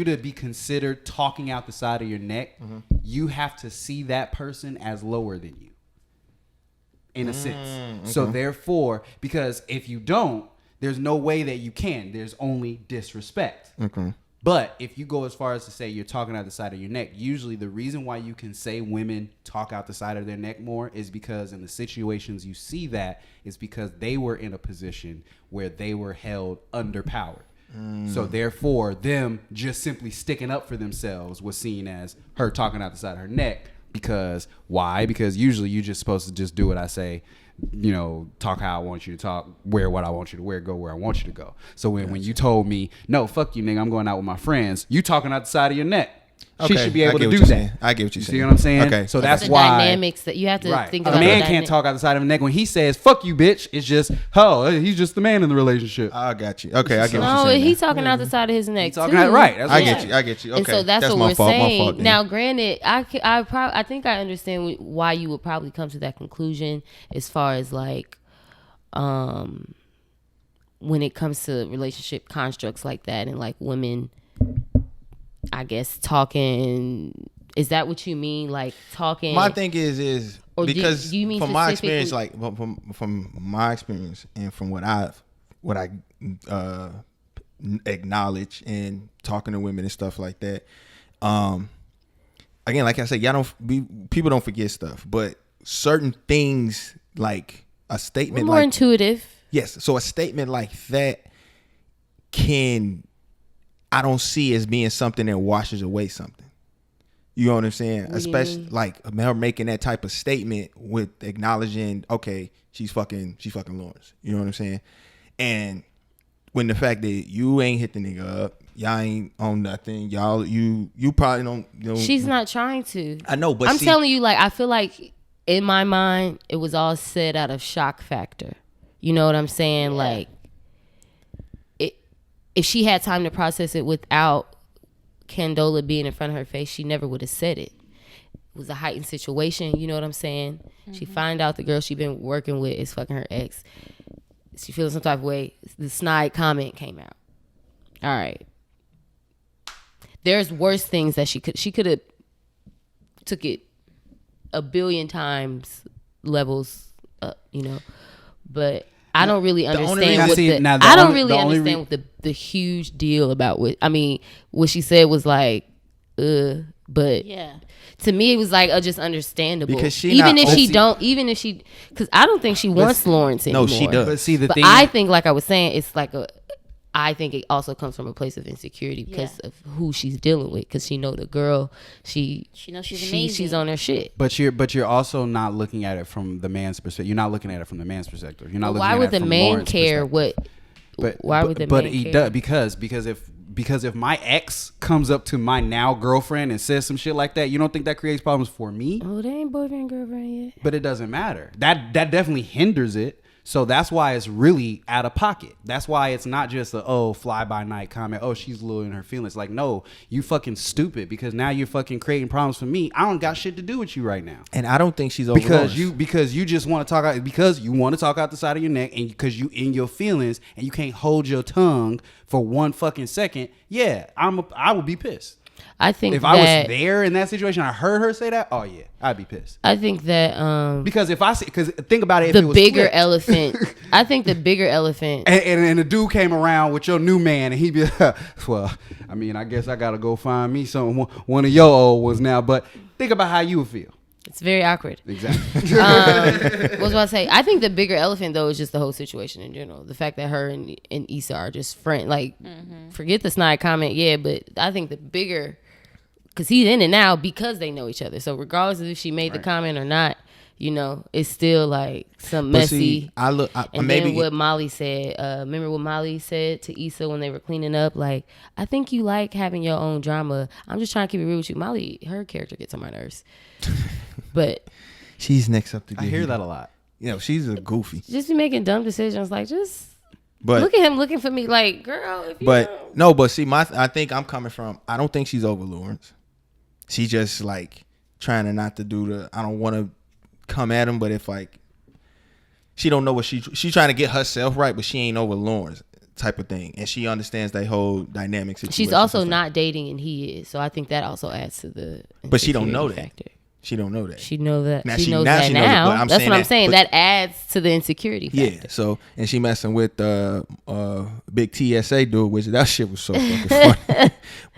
to be considered talking out the side of your neck, you have to see that person as lower than you. In a sense. Okay. So therefore, because if you don't, there's no way that you can. There's only disrespect. Okay. But if you go as far as to say you're talking out the side of your neck, usually the reason why you can say women talk out the side of their neck more is because in the situations you see that is because they were in a position where they were held underpowered. So therefore, them just simply sticking up for themselves was seen as her talking out the side of her neck. Because why? Because usually you're just supposed to just do what I say. You know, talk how I want you to talk, wear what I want you to wear, go where I want you to go. So when you told me, no, fuck you, nigga, I'm going out with my friends, you talking out the side of your neck. Okay. She should be able to do that. I get what you're saying. See what I'm saying? Okay. So That's that's the why dynamics that you have to think about. A man can't talk out the side of the neck when he says "fuck you, bitch." It's just, he's just the man in the relationship. I got you. Okay, I get what you're No, saying. he's talking out the side of his neck. He's talking out right. That's I what get you. Okay, And so that's what my we're fault. saying. My fault. Now, granted, I think I understand why you would probably come to that conclusion as far as like, when it comes to relationship constructs like that and like women, I guess talking. Is that what you mean? Like talking? My thing is or because do you mean from my experience, like from my experience and from what I acknowledge in talking to women and stuff like that. Again, like I said, people don't forget stuff, but certain things like a statement, more intuitive. Yes, so a statement like that I don't see as being something that washes away something. You know what I'm saying? Especially like her making that type of statement with acknowledging, okay, she's fucking Lawrence. You know what I'm saying? And when the fact that you ain't hit the nigga up, y'all ain't on nothing, y'all, you probably don't. You know, she's not trying to. I know, but I'm telling you, like I feel like in my mind it was all said out of shock factor. You know what I'm saying? Yeah. Like, if she had time to process it without Candola being in front of her face, she never would have said it. It was a heightened situation. You know what I'm saying? Mm-hmm. She find out the girl she been working with is fucking her ex. She feels some type of way. The snide comment came out. All right. There's worse things that she could have took it a billion times levels up, you know. But I don't really understand what the huge deal about what she said was like, but yeah, to me it was like just understandable. Because because I don't think she wants Lawrence anymore. No, she does. But see, thing I think, like I was saying, it's like I think it also comes from a place of insecurity because of who she's dealing with. Because she know the girl, she knows she's amazing. She's on her shit. But you're also not looking at it from the man's perspective. You're not looking at it from the man's perspective. You're not. Why would the man care what? Why would the man care? But he does because if my ex comes up to my now girlfriend and says some shit like that, you don't think that creates problems for me? Oh, they ain't boyfriend girlfriend yet. But it doesn't matter. That definitely hinders it. So that's why it's really out of pocket. That's why it's not just a fly by night comment. Oh, she's a little in her feelings. Like, no, you fucking stupid because now you're fucking creating problems for me. I don't got shit to do with you right now. And I don't think she's over because you just want to talk out because you want to talk out the side of your neck and because you in your feelings and you can't hold your tongue for 1 fucking second. Yeah, I would be pissed. I think if I was there in that situation, I heard her say that. Oh yeah, I'd be pissed. I think that because think about it. The bigger elephant. I think the bigger elephant. And the dude came around with your new man, and he'd be like, well, I mean, I guess I gotta go find me one of your old ones now. But think about how you would feel. It's very awkward. Exactly. What was I about to say? I think the bigger elephant though is just the whole situation in general. The fact that her and Issa are just friends. Like, forget the snide comment, yeah, but I think the bigger, because he's in it now because they know each other. So regardless of if she made the comment or not, you know, it's still like some messy. And then what Molly said. Remember what Molly said to Issa when they were cleaning up? Like, I think you like having your own drama. I'm just trying to keep it real with you. Molly, her character gets on my nerves. But she's next up to I hear that a lot. You know, she's a goofy. Just be making dumb decisions. Like, just look at him looking for me. Like, girl, if you no, but see, I think I'm coming from, I don't think she's over Lawrence. She just like trying to not to do the, I don't want to come at him, but if like she don't know what she's trying to get herself right, but she ain't over Lawrence type of thing, and she understands that whole dynamic situation. She's also not dating, and he is, so I think that also adds to the. But she don't know factor. that. She don't know that. She knows that. Now she knows that now. Knows it, that's what I'm saying. That adds to the insecurity factor. Yeah. So, and she messing with big TSA dude, which that shit was so fucking funny.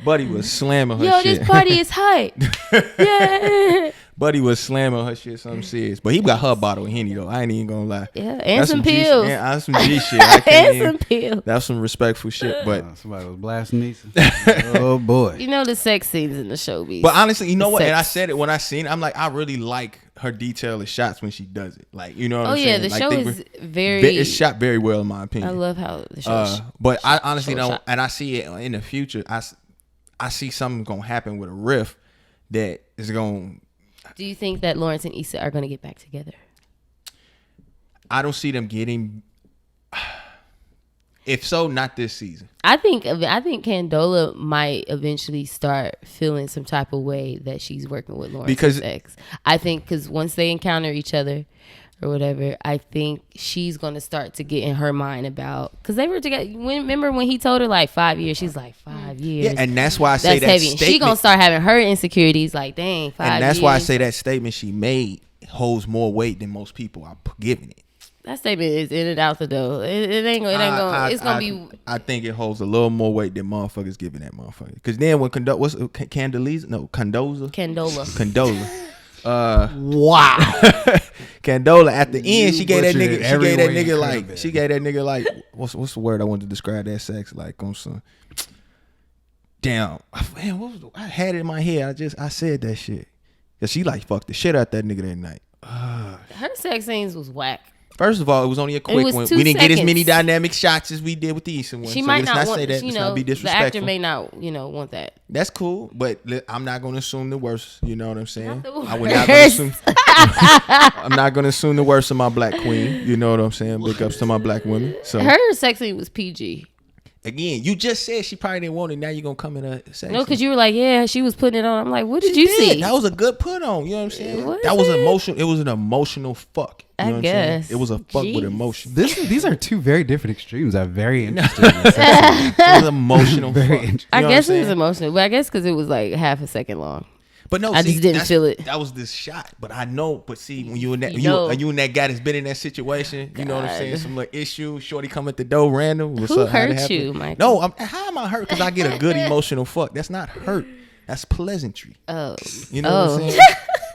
Buddy was slamming her shit. Yo, this party is hype. Yeah. Buddy was slamming her shit, something serious. But he got her bottle of Henny though. I ain't even gonna lie. Yeah, and that's some pills. And some G shit. I can't some pills. That's some respectful shit. But somebody was blasting Issa. Oh boy. You know the sex scenes in the show be. But honestly, you know what? And I said it when I seen it. I'm like, I really like her detail of shots when she does it. Like, you know what I'm saying? Oh yeah, the like, show is very. It's shot very well in my opinion. I love how the show. But I honestly don't, and I see it in the future. I see something gonna happen with a riff that is gonna. Do you think that Lawrence and Issa are gonna get back together? I don't see them getting. If so, not this season. I think Candola might eventually start feeling some type of way that she's working with Lawrence's ex. I think because once they encounter each other or whatever, I think she's going to start to get in her mind about, because they were together. Remember when he told her like 5 years? She's like 5 years. Yeah, and that's why I say that heavy. Statement. She going to start having her insecurities like, dang, 5 years. And that's why I say that statement she made holds more weight than most people are giving it. That statement is in and out the door. It ain't going. It's gonna be. I think it holds a little more weight than motherfuckers giving that motherfucker. Because then when Candola. Wow. Candola at the end, she gave that nigga like what's the word I wanted to describe that sex like on some. Damn, man, I had it in my head. I said that shit. Cause she like fucked the shit out that nigga that night. Her sex scenes was whack. First of all, it was only a quick one. We didn't get as many dynamic shots as we did with the Issa one. She might not want, say that. Let's not be disrespectful. The actor may not, want that. That's cool, but I'm not going to assume the worst. You know what I'm saying? I'm not going to assume the worst of my black queen. You know what I'm saying? Big ups to my black women. So her sex scene was PG. Again, you just said she probably didn't want it. Now you're going to come in a sex. No, because you were like, yeah, she was putting it on. I'm like, what did you see? That was a good put on. You know what I'm saying? That was emotional. It was an emotional fuck. You know what I'm saying? It was a fuck with emotion. These are two very different extremes. I'm very interested in this. It was emotional. Very interesting. I guess it was emotional, but I guess because it was like half a second long. But no, I just didn't feel it. That was this shot. But I know. But see, when you and that guy that's been in that situation, you know what I'm saying? Some little issue. Shorty come at the door random. Who hurt you, Mike? No, how am I hurt? Because I get a good emotional fuck. That's not hurt. That's pleasantry. Oh, you know what I'm saying?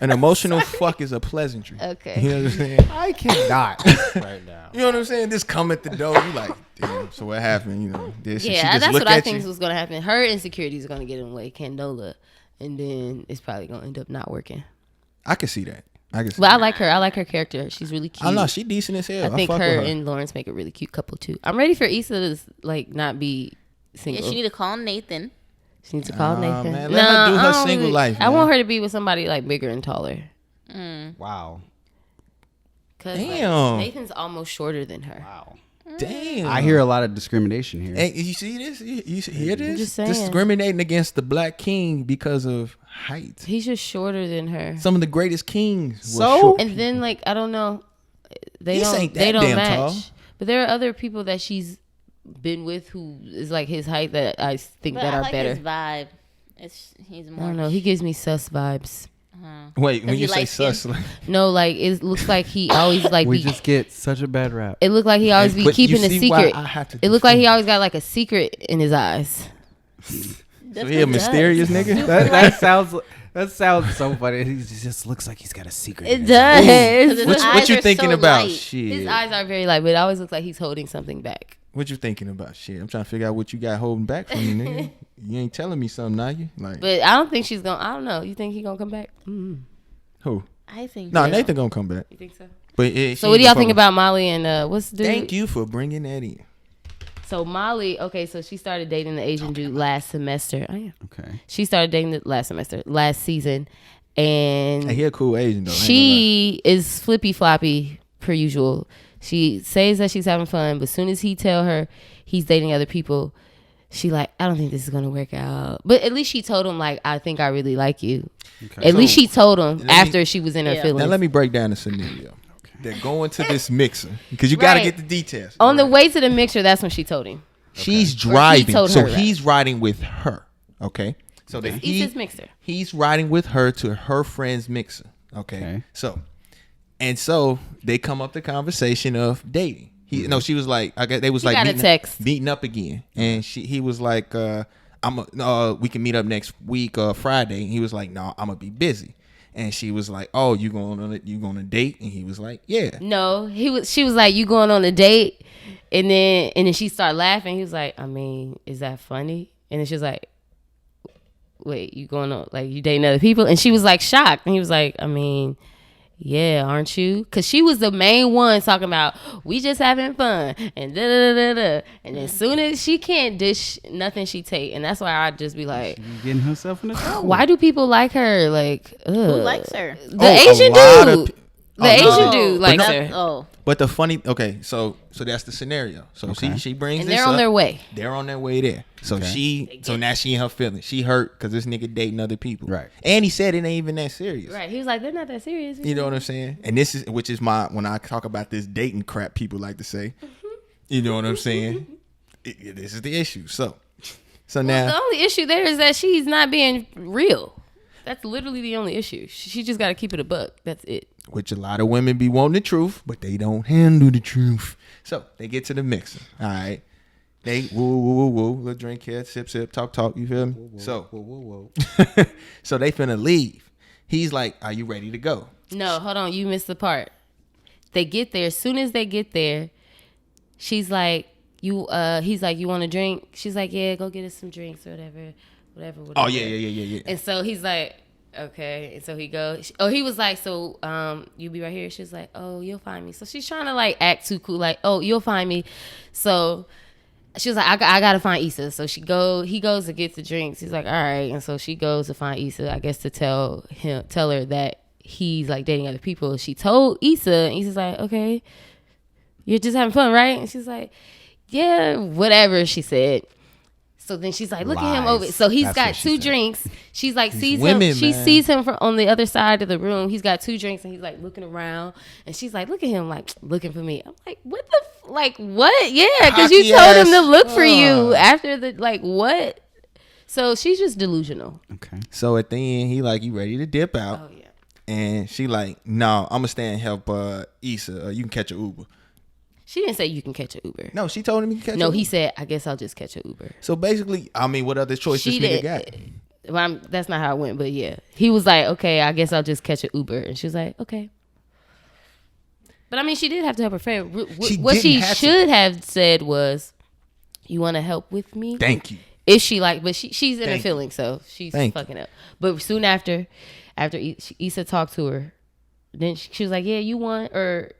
An emotional fuck is a pleasantry. Okay. You know what I'm saying? I cannot right now. You know what I'm saying? Just come at the door. You like, damn. So what happened? You know? That's what I think was gonna happen. Her insecurities are gonna get in the way, Candola. And then it's probably gonna end up not working. I can see that. But I like her. I like her character. She's really cute. I know she decent as hell. I think her and Lawrence make a really cute couple too. I'm ready for Issa to like not be single. Yeah, she need to call Nathan. She needs to call Nathan. Man, let her do her single life. Man. I want her to be with somebody like bigger and taller. Wow. Damn. Nathan's almost shorter than her. Wow. Damn. I hear a lot of discrimination here. Hey, you see this? You hear this? I'm just saying. Discriminating against the black king because of height. He's just shorter than her. Some of the greatest kings. And then like I don't know, they don't match. Tall. But there are other people that she's been with who is like his height that I think that are better. His vibe. He's more. I don't know. He gives me sus vibes. Wait, when you say sus, no, like it looks like he always like we just get such a bad rap. It looked like he always be keeping a secret. It looked like he always got like a secret in his eyes. So he a mysterious nigga? That sounds so funny. He just looks like he's got a secret. It does. What you thinking about? Light. Shit. His eyes are very light, but it always looks like he's holding something back. What you thinking about? Shit, I'm trying to figure out what you got holding back from you, nigga. You ain't telling me something, now you? Like, but I don't think she's gonna. I don't know. You think he gonna come back? who? I think. No, Nathan gonna come back. You think so? But so what do y'all think about Molly and what's the dude? Thank you for bringing that in. So Molly, okay, so she started dating the Asian dude last semester. Oh yeah. Okay. She started dating the last season, and Hey, he a cool Asian though. She is flippy floppy per usual. She says that she's having fun, but as soon as he tell her he's dating other people, she like, I don't think this is gonna work out. But at least she told him like, I think I really like you. Okay. At least she told him after she was in her feelings. Now let me break down the scenario. They're going to this mixer because you got to get the details. On the way to the mixer, that's when she told him. She's driving, so he's riding with her. Okay, so that his mixer. He's riding with her to her friend's mixer. Okay. So they come up the conversation of dating. She was like, I guess they was like meeting up again, and he was like, we can meet up next week, Friday. And he was like, no, I'm gonna be busy. And she was like, "Oh, you going on a date?" And he was like, "Yeah." No, she was like, "You going on a date?" And then she started laughing. He was like, "I mean, is that funny?" And then she was like, "Wait, you going on like you dating other people?" And she was like shocked. And he was like, "I mean, yeah, aren't you?" Because she was the main one talking about we just having fun and da da da da. And as soon as she can't dish nothing, she take, and that's why I just be like, she's getting herself in the trouble. Why do people like her? Like, ugh. Who likes her? The Asian dude. The Asian dude likes her. Oh. But the funny, so that's the scenario. So she brings, and they're on their way. They're on their way there. So now she in her feelings. She hurt because this nigga dating other people. Right. And he said it ain't even that serious. Right. He was like, they're not that serious. You know what I'm saying? And which is when I talk about this dating crap, people like to say. You know what I'm saying? This is the issue. So now the only issue there is that she's not being real. That's literally the only issue. She just got to keep it a buck. That's it. Which a lot of women be wanting the truth, but they don't handle the truth. So they get to the mixer. All right. They woo, little drink here, sip, talk. You feel me? Whoa. So they finna leave. He's like, "Are you ready to go?" No, hold on. You missed the part. They get there. As soon as they get there, she's like, he's like, "You want a drink?" She's like, "Yeah, go get us some drinks or whatever." Oh yeah. And so he's like, okay. And so he goes. Oh, he was like, so you be right here. She's like, oh, you'll find me. So she's trying to like act too cool, like, oh, you'll find me. So she was like, I gotta find Issa. So he goes to get the drinks. He's like, all right. And so she goes to find Issa, I guess, to tell her that he's like dating other people. She told Issa, and Issa's like, okay, you're just having fun, right? And she's like, yeah, whatever, she said. So then she's like, look at him over. So he's got two drinks. She's like, sees him. She sees him from on the other side of the room. He's got two drinks and he's like looking around. And she's like, look at him, like looking for me. I'm like, what the like what? Yeah, because you told him to look for you after the like what? So she's just delusional. Okay. So at the end, he like, you ready to dip out? Oh yeah. And she like, no, I'm gonna stay and help Issa. You can catch an Uber. She didn't say you can catch an Uber. No, she told him he can catch an Uber. No, he said, I guess I'll just catch an Uber. So basically, I mean, what other choice this nigga got? Well, that's not how it went, but yeah. He was like, okay, I guess I'll just catch an Uber. And she was like, okay. But I mean, she did have to help her friend. What she should have said was, you want to help with me? Thank you. If she like, but she's in her feelings, so she's fucking up. But soon after Issa talked to her, then she was like, yeah, you want, or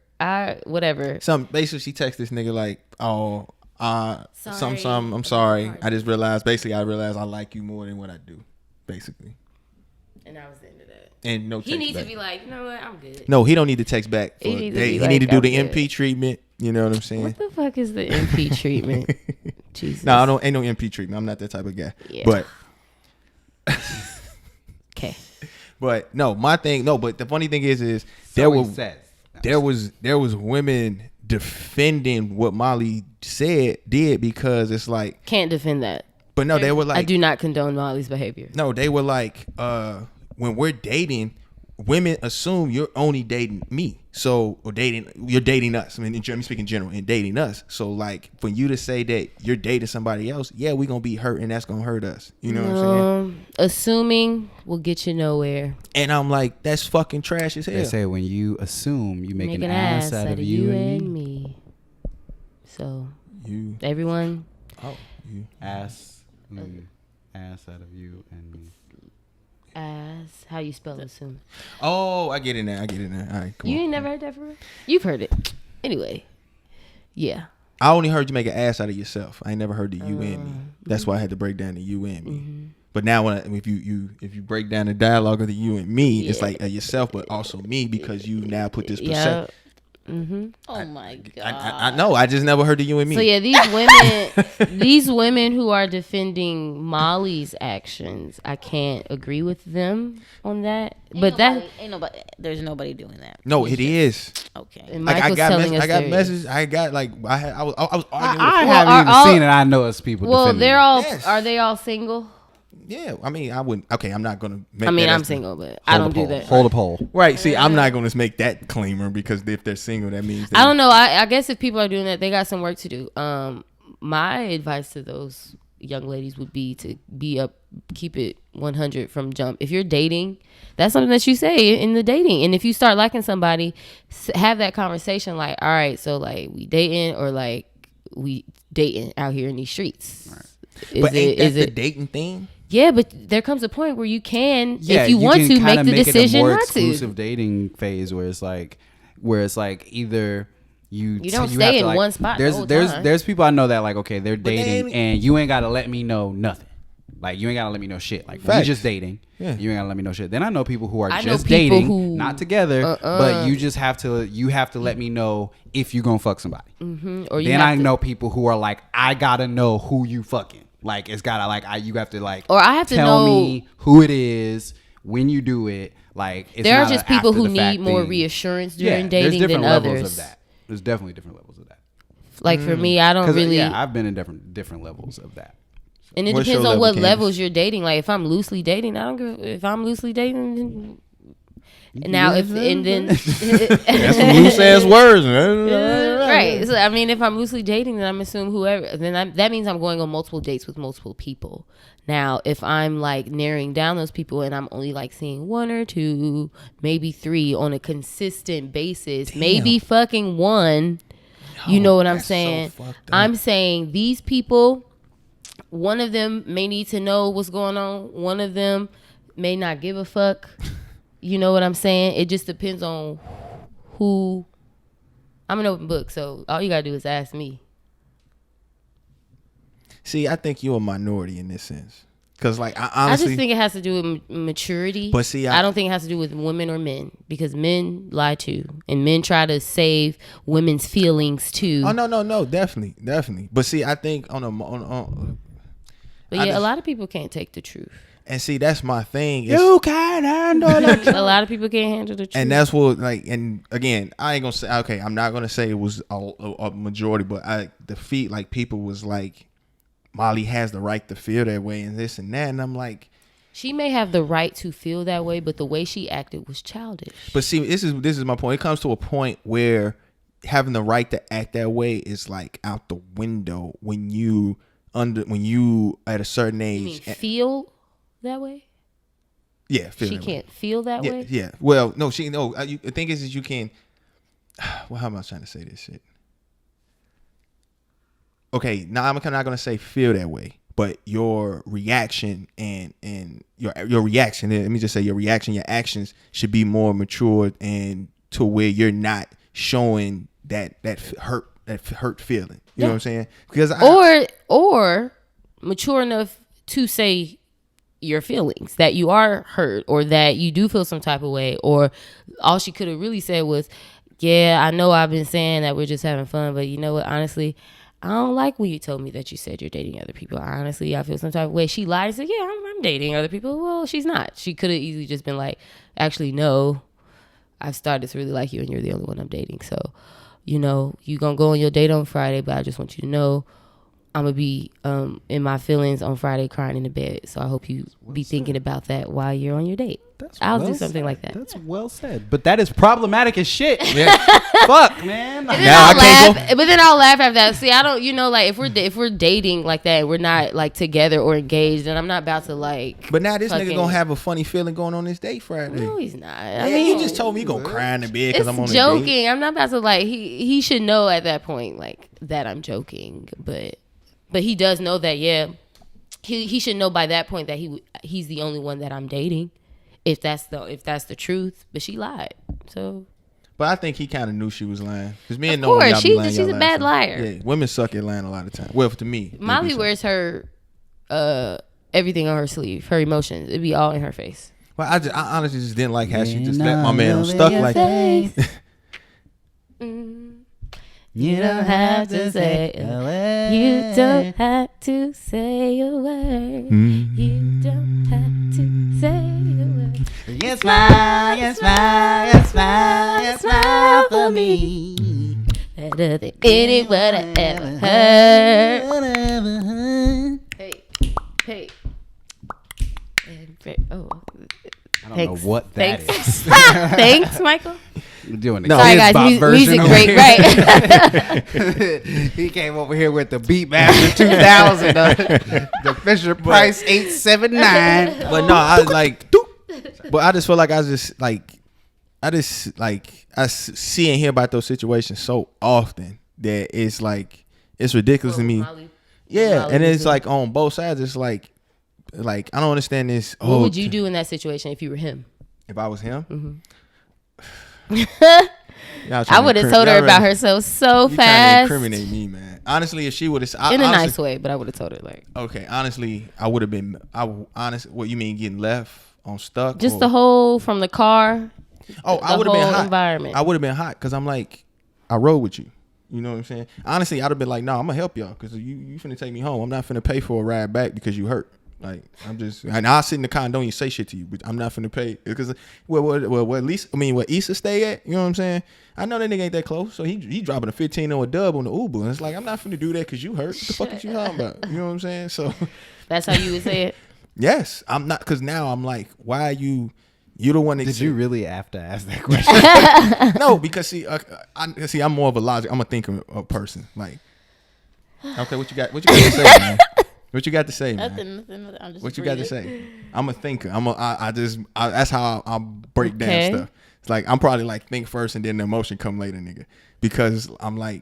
whatever. Basically she texted this nigga like, oh, I'm sorry. I just realized I like you more than what I do. Basically. And that was the end of that. And no text he needs back. to be like, you know what, I'm good. No, he don't need to text back. He need to do the good. MP treatment. You know what I'm saying? What the fuck is the MP treatment? Jesus. No, ain't no MP treatment. I'm not that type of guy. Yeah. But okay. But no, but the funny thing is there was women defending what Molly did because it's like, can't defend that. But no, they were like, I do not condone Molly's behavior. No, they were like, when we're dating, women assume you're only dating me. So, you're dating us. I mean, let me speak in general, and dating us. So, like, for you to say that you're dating somebody else, yeah, we're going to be hurt, and that's going to hurt us. You know what I'm saying? Assuming will get you nowhere. And I'm like, that's fucking trash as hell. They say when you assume, you make an ass out of you and me. So, everyone. Oh, you. Ass out of you and me. Ass. How you spell assume? Oh, I get it now. All right, come on. You ain't never heard that before? You've heard it. Anyway. Yeah. I only heard you make an ass out of yourself. I ain't never heard the you and me. That's why I had to break down the you and me. Mm-hmm. But now if you break down the dialogue of the you and me, it's like yourself, but also me, because you now put this perception. Mm-hmm. Oh my god! I know. I just never heard the you and me. So yeah, these women who are defending Molly's actions, I can't agree with them on that. There's nobody doing that. No, it is. Okay. And Michael's telling us I got messages. I was arguing. I haven't even seen it. I know it's people. Well, they're all. Yes. Are they all single? Yeah, I mean, I wouldn't. Okay, I'm not gonna make. I'm single, but I don't do that. Hold a poll. Right. See, I'm not gonna make that claimer, because if they're single, that means I don't know. I guess if people are doing that, they got some work to do. My advice to those young ladies would be to keep it 100 from jump. If you're dating, that's something that you say in the dating. And if you start liking somebody, have that conversation. Like, all right, so like we dating, or like we dating out here in these streets. Right. But ain't that the dating thing? Yeah, but there comes a point where you can, if you want to, make the decision not to. Exclusive dating phase where it's like either you don't stay in one spot. There's people I know that like, okay, they're dating and you ain't gotta let me know nothing. Like, you ain't gotta let me know shit. Like, we just dating. Yeah. You ain't gotta let me know shit. Then I know people who are just dating, not together, but you have to let me know if you gonna fuck somebody. Mm-hmm. Or then I know people who are like, I gotta know who you fucking. Like, it's gotta you have to like, or I have to tell me who it is when you do it. Like, it's there are just people who need more reassurance during dating than others. There's definitely different levels of that. Like for me, I don't really. Yeah, I've been in different levels of that. So. And it depends on what levels you're dating. Like, if I'm loosely dating, I don't give. If I'm loosely dating. Now, that's some loose ass words, right? So, I mean, if I'm loosely dating, then I'm assuming whoever. Then that means I'm going on multiple dates with multiple people. Now, if I'm like narrowing down those people and I'm only like seeing one or two, maybe three on a consistent basis, maybe fucking one. You know what I'm saying? So I'm saying these people. One of them may need to know what's going on. One of them may not give a fuck. You know what I'm saying? It just depends on who. I'm an open book, so all you gotta do is ask me. See, I think you're a minority in this sense, because like I honestly, just think it has to do with maturity. But see, I don't think it has to do with women or men, because men lie too, and men try to save women's feelings too. Oh no, definitely. But see, I think a lot of people can't take the truth. And see, that's my thing. You can't handle it. A lot of people can't handle the truth. And that's what, like, and again, I ain't gonna say, okay, I'm not gonna say it was a majority, but people was like, Molly has the right to feel that way and this and that. And I'm like, she may have the right to feel that way, but the way she acted was childish. But see, this is my point. It comes to a point where having the right to act that way is like out the window when you at a certain age. You mean feel that way? Yeah, she can't feel that way. Yeah. Well, no, the thing is you can. Well, how am I trying to say this shit? Okay, now I'm not gonna say feel that way, but your reaction and your reaction. Let me just say your reaction, your actions should be more matured and to where you're not showing that hurt feeling. You know what I'm saying? Because or mature enough to say your feelings, that you are hurt or that you do feel some type of way, or all she could have really said was, yeah, I know I've been saying that we're just having fun, but you know what, honestly, I don't like when you told me that you said you're dating other people. Honestly, I feel some type of way. She lied and said, yeah, I'm dating other people. Well, she's not. She could have easily just been like, actually, no, I've started to really like you and you're the only one I'm dating. So, you know, you gonna go on your date on Friday, but I just want you to know I'm gonna be in my feelings on Friday crying in the bed. So I hope you be thinking about that while you're on your date. I'll do something like that. That's well said. But that is problematic as shit. Yeah. Fuck, man. And then I'll laugh. But then I'll laugh after that. See, I don't, like if we're dating like that, we're not like together or engaged, and I'm not about to like. But now this nigga gonna have a funny feeling going on this date Friday. No, he's not. I mean, you just told me you gonna cry in the bed because I'm on joking. a date. I'm not about to like. He should know at that point like that I'm joking, but he does know that. Yeah, he should know by that point that he's the only one that I'm dating. If that's the truth, but she lied. So, but I think he kind of knew she was lying. Because me and of course, she's a bad liar. Yeah, women suck at lying a lot of times. Well, to me, Molly wears her everything on her sleeve, her emotions. It'd be all in her face. Well, I honestly just didn't like how she just let my man stuck like that. You don't have to say a word. You don't have to say a word. You don't have to say a word. You smile, you smile, you smile, you smile for me. Better than anyone I ever heard. Hey. Oh. I don't know what that is. Thanks, Michael. We're doing the sorry, guys. Music break, right? He came over here with the Beatmaster 2000, the Fisher Price 879. But no, I like. But I just feel like I see and hear about those situations so often that it's like it's ridiculous to me. Molly and it's like on both sides. It's like I don't understand this. What would you do in that situation if you were him? If I was him? Mm-hmm. I would have told her about herself so fast. Trying to incriminate me, man. Honestly, if she would have, in a nice way, but I would have told her like. Okay, honestly, I would have been. What you mean getting left on stuck? Just the whole from the car. Oh, I would have been hot. Environment. I would have been hot because I'm like, I rode with you. You know what I'm saying? Honestly, I'd have been like, no, I'm gonna help y'all because you finna take me home. I'm not finna pay for a ride back because you hurt. Like and I'll sit in the car and don't even say shit to you, but I'm not finna pay because at least what Issa stay at, you know what I'm saying? I know that nigga ain't that close, so he dropping a 15 on a dub on the Uber, and it's like I'm not finna do that because you hurt. What the fuck is you talking about? You know what I'm saying? So that's how you would say it. Yes, I'm not because now I'm like, why are you? You the one that did you really have to ask that question? No, because see, I'm more of a logic. I'm a thinker person. Like, okay, what you got to say, man? What you got to say, man? Nothing. I'm just what you got to say? I'm a thinker. That's how I'll break down stuff. It's like I'm probably like think first and then the emotion come later, nigga. Because I'm like,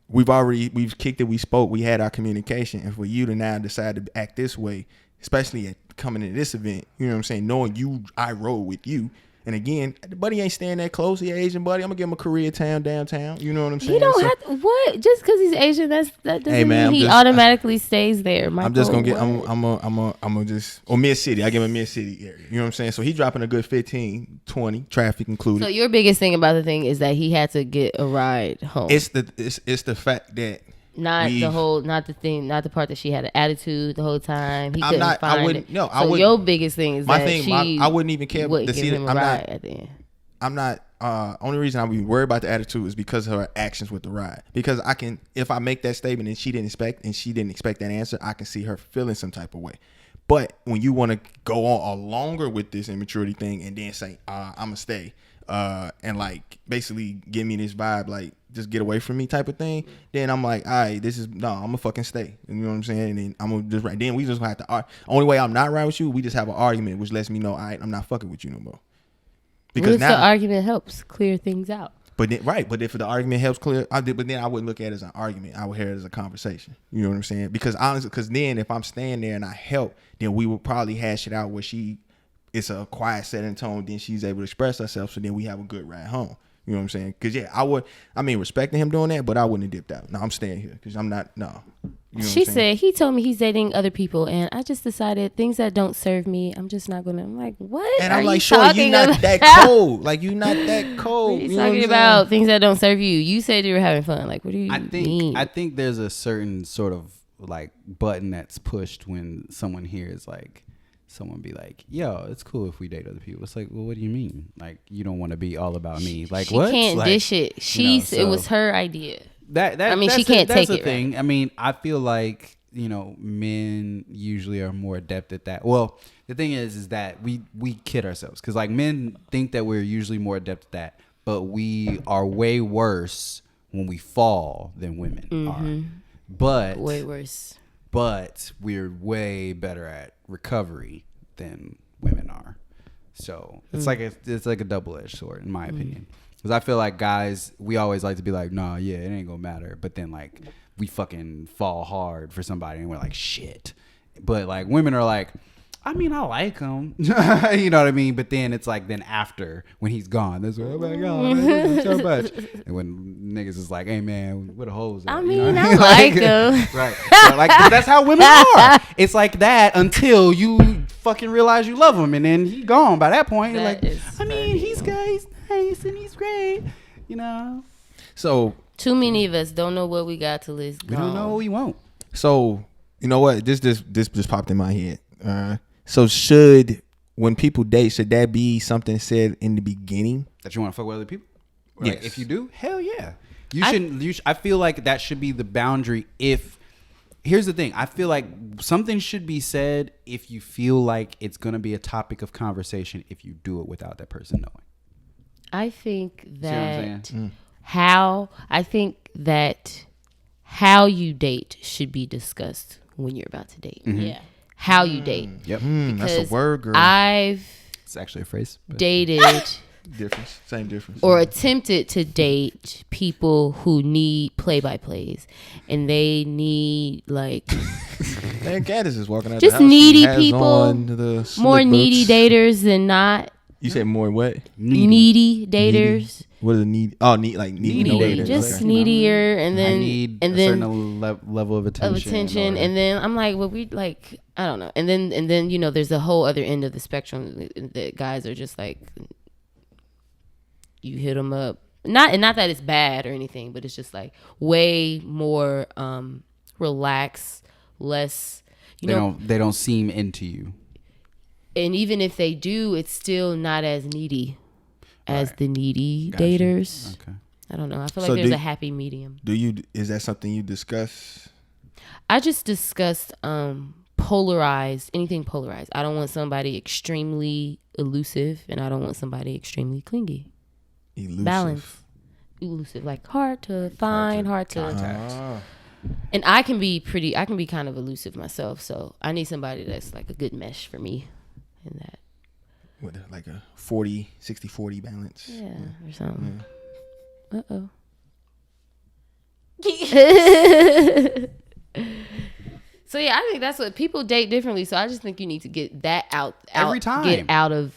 we've kicked it, we spoke, we had our communication, and for you to now decide to act this way, especially at coming into this event, you know what I'm saying? Knowing I rode with you. And again, the buddy ain't staying that close. He Asian buddy. I'm gonna give him a Koreatown downtown. You know what I'm saying? He don't have to, what? Just because he's Asian, that doesn't mean he automatically stays there. Michael, I'm just gonna get. I'm gonna just Mid City. I give him a Mid City area. You know what I'm saying? So he dropping a good 15, 20, traffic included. So your biggest thing about the thing is that he had to get a ride home. It's the fact that. Not the part that she had an attitude the whole time. He couldn't find it. No, I wouldn't. Your biggest thing is that she I wouldn't even care to give him a ride at the end. I'm not. Only reason I would be worried about the attitude is because of her actions with the ride. Because if I make that statement and she didn't expect that answer, I can see her feeling some type of way. But when you want to go on longer with this immaturity thing and then say, I'm gonna stay, and like basically give me this vibe like, just get away from me type of thing, then I'm like, all right, I'm gonna fucking stay. You know what I'm saying? And then I'm gonna just then we just have to argue. Only way I'm not right with you, we just have an argument, which lets me know, all right, I'm not fucking with you no more. Because what if the argument helps clear things out? But if the argument helps clear, but then I wouldn't look at it as an argument. I would hear it as a conversation. You know what I'm saying? Because honestly, then if I'm staying there and I help, then we would probably hash it out where it's a quiet setting tone, then she's able to express herself, so then we have a good ride home. You know what I'm saying? Because respecting him doing that, but I wouldn't have dipped out. No, I'm staying here because I'm not, no. You know she said, he told me he's dating other people, and I just decided things that don't serve me, I'm just not going to. I'm like, what? And I'm like, sure, you're not that cold. Like, you're not that cold. What are you talking about? Things that don't serve you. You said you were having fun. Like, what do you mean? I think there's a certain sort of, like, button that's pushed when someone hears, like, someone be like, yo, it's cool if we date other people. It's like, well, what do you mean? Like, you don't want to be all about me. Like, she what? She can't like, dish it. It was her idea. I mean, she can't take it. Thing. Right? I mean, I feel like, men usually are more adept at that. Well, the thing is that we kid ourselves because like men think that we're usually more adept at that, but we are way worse when we fall than women are. But way worse. But we're way better at recovery than women are. So it's like a double-edged sword in my opinion. Because I feel like guys, we always like to be like, nah, yeah, it ain't gonna matter. But then like we fucking fall hard for somebody and we're like, shit. But like women are like, I mean, I like him. You know what I mean? But then it's like, then after, when he's gone, that's like, oh my God, man, so much. And when niggas is like, hey man, where the hoes at? I mean, I like him. Right. So like, that's how women are. It's like that until you fucking realize you love him. And then he's gone by that point. You're like, I mean, he's good, he's nice, and he's great. So. Too many of us don't know what we got till it's gone. We don't know what we want. So, you know what? This just popped in my head. So when people date, should that be something said in the beginning? That you want to fuck with other people? Yes. Like, if you do, hell yeah. I feel like that should be the boundary. Here's the thing. I feel like something should be said if you feel like it's going to be a topic of conversation if you do it without that person knowing. I think that See what I'm saying? how you date should be discussed when you're about to date. Mm-hmm. Yeah. How you date. Yep. That's a word, girl. It's actually a phrase. Dated same difference. Or attempted to date people who need play-by-plays. And they need like Man, Candace is walking out just the house. needy people. More needy daters than not. You said more what? Needy daters. What is a need? Oh, needy daters. Just needier, and then I need a certain level of attention. And then I'm like, well, we like, I don't know. And then there's a whole other end of the spectrum that guys are just like, you hit them up. Not that it's bad or anything, but it's just like way more relaxed, less. They don't seem into you. And even if they do, it's still not as needy as the needy daters. Okay. I don't know. I feel like there's a happy medium. Is that something you discuss? I just discussed polarized. I don't want somebody extremely elusive, and I don't want somebody extremely clingy. Balance. Elusive, like hard to find, hard to contact. And I can be kind of elusive myself, so I need somebody that's like a good mesh for me in that. With like a 60-40 balance. Yeah, or something. Yeah. So yeah, I think that's what people date differently. So I just think you need to get that out every time.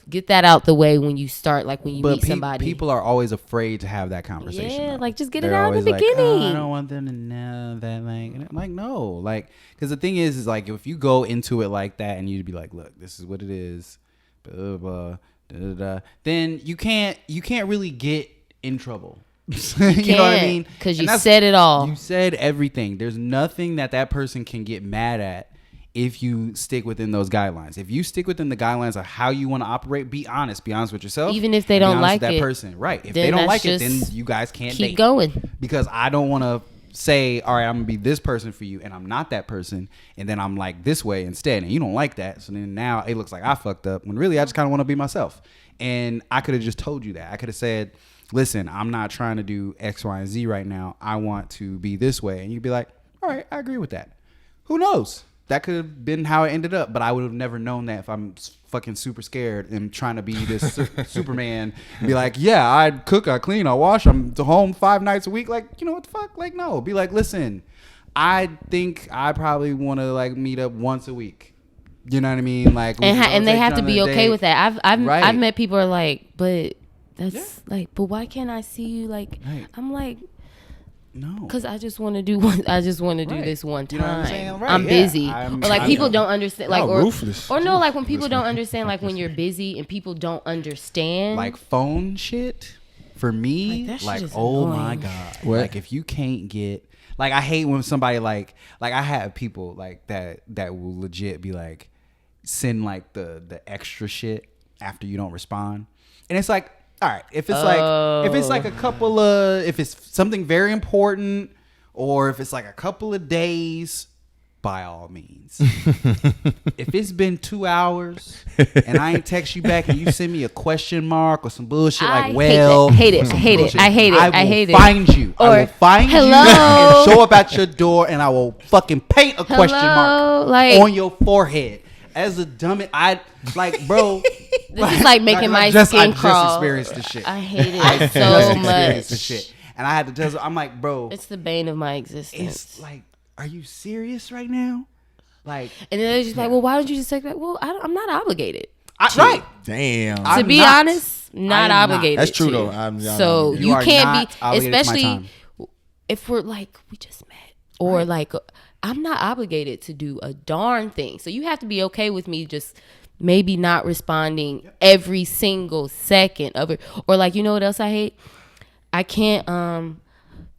Get that out the way when you start, like when you meet somebody. People are always afraid to have that conversation. Yeah, though. like just get it out in the beginning. I don't want them to know that, no, because the thing is like if you go into it like that and you'd be like, look, this is what it is, blah, blah, da, da, da, then you can't really get in trouble. You know what I mean? Because you said it all. You said everything. There's nothing that person can get mad at if you stick within those guidelines. If you stick within the guidelines of how you want to operate, be honest with yourself. Even if they don't like that it, person, right? If they don't like it, then you guys can't keep date. going. Because I don't want to say, all right, I'm gonna be this person for you, and I'm not that person, and then I'm like this way instead, and you don't like that. So then now it looks like I fucked up when really I just kind of want to be myself. And I could have just told you that. I could have said, listen, I'm not trying to do X, Y, and Z right now. I want to be this way. And you'd be like, all right, I agree with that. Who knows? That could have been how it ended up, but I would have never known that if I'm fucking super scared and trying to be this Superman. Be like, yeah, I cook, I clean, I wash, I'm home 5 nights a week. Like, you know what the fuck? Like, no. Be like, listen, I think I probably want to like meet up once a week. You know what I mean? Like, and they have to be okay with that. I've met people are like, but that's like, but why can't I see you? Like, I'm like, no, because I just want to do this one time. You know what I'm saying? Right. I'm busy, or like people don't understand, like, or ruthless. Or no, like when people don't understand, like when you're busy and people don't understand, like phone shit. For me, like oh annoying. My god, what? Like if you can't get, like I hate when somebody like I have people like that will legit be like, send like the extra shit after you don't respond. And it's like, all right, if it's like a couple of, if it's something very important, or if it's like a couple of days, by all means. If it's been 2 hours and I ain't text you back and you send me a question mark or some bullshit I hate it. I hate it. Find you. I will find you and show up at your door and I will fucking paint a question mark on your forehead. As a dummy, bro. This is like making my skin crawl. I just experienced this shit. I hate it so much. This shit. And I had to tell, I'm like, bro. It's the bane of my existence. It's like, are you serious right now? Like, and then they're just like, well, why don't you just take that? Well, I'm not obligated. Right. Damn. To be honest, not obligated. That's true though. So you can't be, especially if we're like, we just met, or like, I'm not obligated to do a darn thing. So you have to be okay with me just maybe not responding every single second of it. Or like, you know what else I hate? I can't,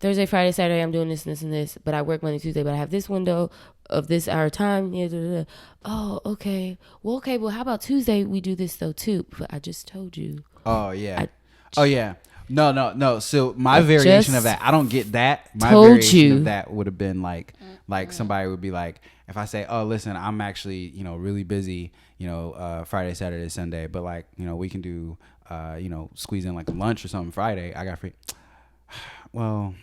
Thursday, Friday, Saturday, I'm doing this and this and this, but I work Monday, Tuesday, but I have this window of this hour time. Yeah, oh, okay. Well, how about Tuesday we do this though too? But I just told you. Oh, yeah. No. So my variation of that, I don't get that. My variation of that would have been like somebody would be like, if I say, oh, listen, I'm actually, really busy, Friday, Saturday, Sunday, but like, we can do, squeeze in like a lunch or something Friday. I got free. Well,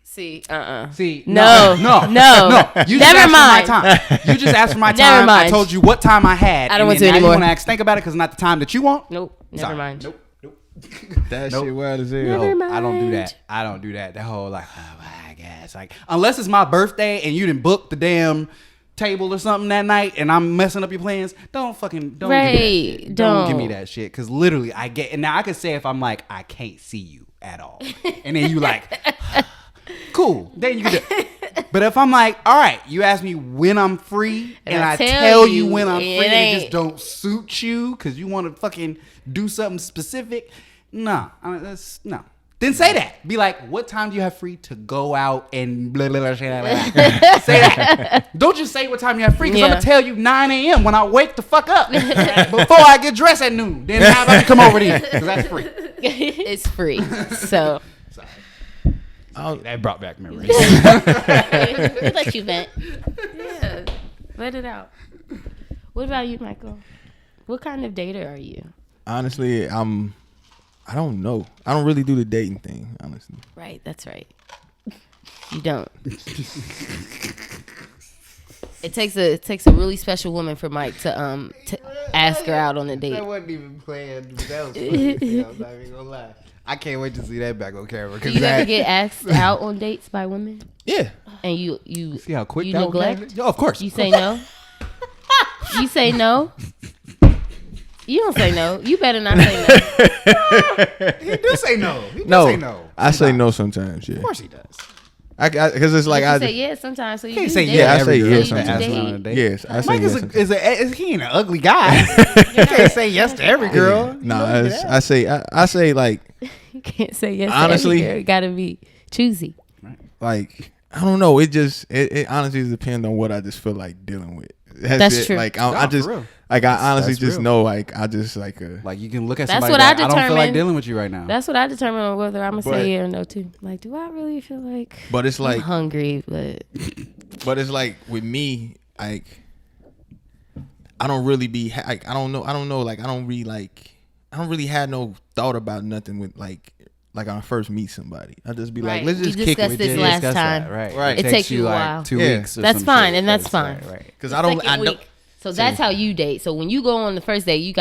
See, no. You never mind. For my time. You just asked for my time. Never mind. I told you what time I had. I don't want to anymore. You want to think about it because it's not the time that you want. Nope. Never mind. Nope. That shit wild as hell. Never mind. I don't do that. That whole like, I guess like unless it's my birthday and you didn't book the damn table or something that night and I'm messing up your plans. Don't give me that shit. Don't give me that shit because literally I get. And now I could say if I'm like I can't see you at all, and then you like. Cool. Then you can do it. But if I'm like, all right, you ask me when I'm free and I tell you when I'm free and it just don't suit you because you want to fucking do something specific, no. Then say that. Be like, what time do you have free to go out and blah, blah, blah, blah, blah. Say that. Don't just say what time you have free because I'm going to tell you 9 a.m. when I wake the fuck up before I get dressed at noon. Then how about you come over there because that's free. It's free. So. That brought back memories. We let you vent. Yeah, let it out. What about you, Michael? What kind of dater are you? Honestly, I don't know. I don't really do the dating thing, honestly. Right, that's right. You don't. It takes a really special woman for Mike to ask her out on a date. That wasn't even planned. That was funny. I'm not even gonna lie. I can't wait to see that back on camera. Do you ever get asked out on dates by women? Yeah. And you see how quick you that neglect? Oh, of course. You say no? You say no? You don't say no. You better not say no. He do say no. I say no sometimes, yeah. Of course he does. Because it's like I say yes sometimes. So you can't say yes. I say yes sometimes. Yes, I say Mike yes. He ain't an ugly guy. You can't say yes to every girl. No, I say like. You can't say yes. Honestly, to every girl. You gotta be choosy. Like I don't know. It honestly depends on what I just feel like dealing with. That's true. Like I just like I honestly just know like I just like you can look at that's somebody what like, I don't feel like dealing with you right now. That's what I determine on whether I'm gonna say yeah or no too. Like, do I really feel like? But it's like I'm hungry, but it's like with me, like I don't really be like I don't know like I don't really have no thought about nothing with like when I first meet somebody. I just be like, let's just kick it. We discussed this last time. Right. It takes you a while. Like 2 weeks. That's fine, and that's fine. Right. Because I don't. So that's how you date. So when you go on the first date, you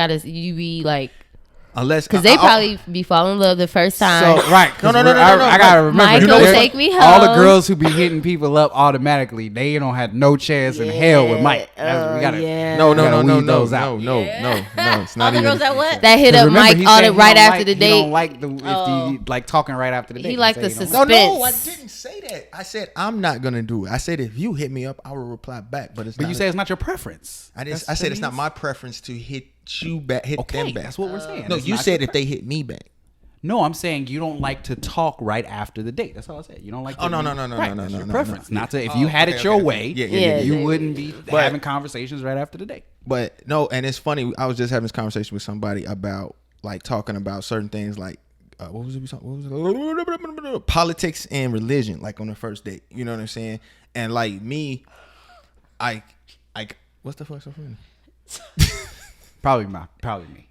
be like, unless because they probably be falling in love the first time. So right, no. I gotta remember. Michael, take me home. All the girls who be hitting people up automatically, they don't have no chance in hell with Mike. We gotta no, those out. No. It's not all the even. girls that what? That hit up Mike right after the date. He don't like if you like talking right after the date. He like the suspense. No, I didn't say that. I said I'm not gonna do it. I said if you hit me up, I will reply back. But you say it's not your preference. I said it's not my preference to hit you back. Hit them back. That's what we're saying. No, you said if they hit me back. No, I'm saying you don't like to talk right after the date. That's all I said. You don't like. Oh no. Right, that's your preference. No. Not to. If you had it your way, you wouldn't be having conversations right after the date. But no, and it's funny. I was just having this conversation with somebody about like talking about certain things like what was it? Politics and religion, like on the first date. You know what I'm saying? And like me, I what's the fuck so funny? Probably me.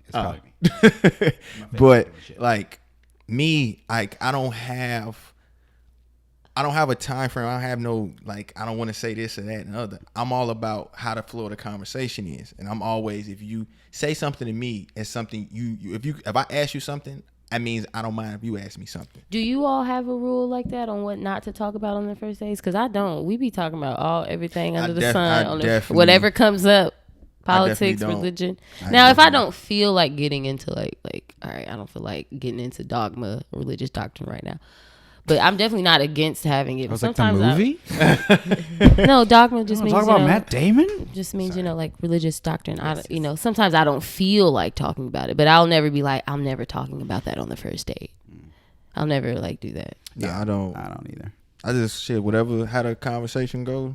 It's probably me. But like me, like I don't have a time frame. I don't have no like I don't want to say this or that and other. I'm all about how the flow of the conversation is, and I'm always, if you say something to me as something if I ask you something, that means I don't mind if you ask me something. Do you all have a rule like that on what not to talk about on the first dates? Because I don't. We be talking about everything under the sun, whatever comes up. Politics, religion. Now, if I don't feel like getting into like, all right, I don't feel like getting into dogma, religious doctrine right now. But I'm definitely not against having it. I was sometimes like the movie? No, dogma just means, talk about Matt Damon? Just means, like religious doctrine. Sometimes I don't feel like talking about it, but I'll never be like, I'm never talking about that on the first date. I'll never like do that. Yeah, I don't either. I just whatever, how the conversation go.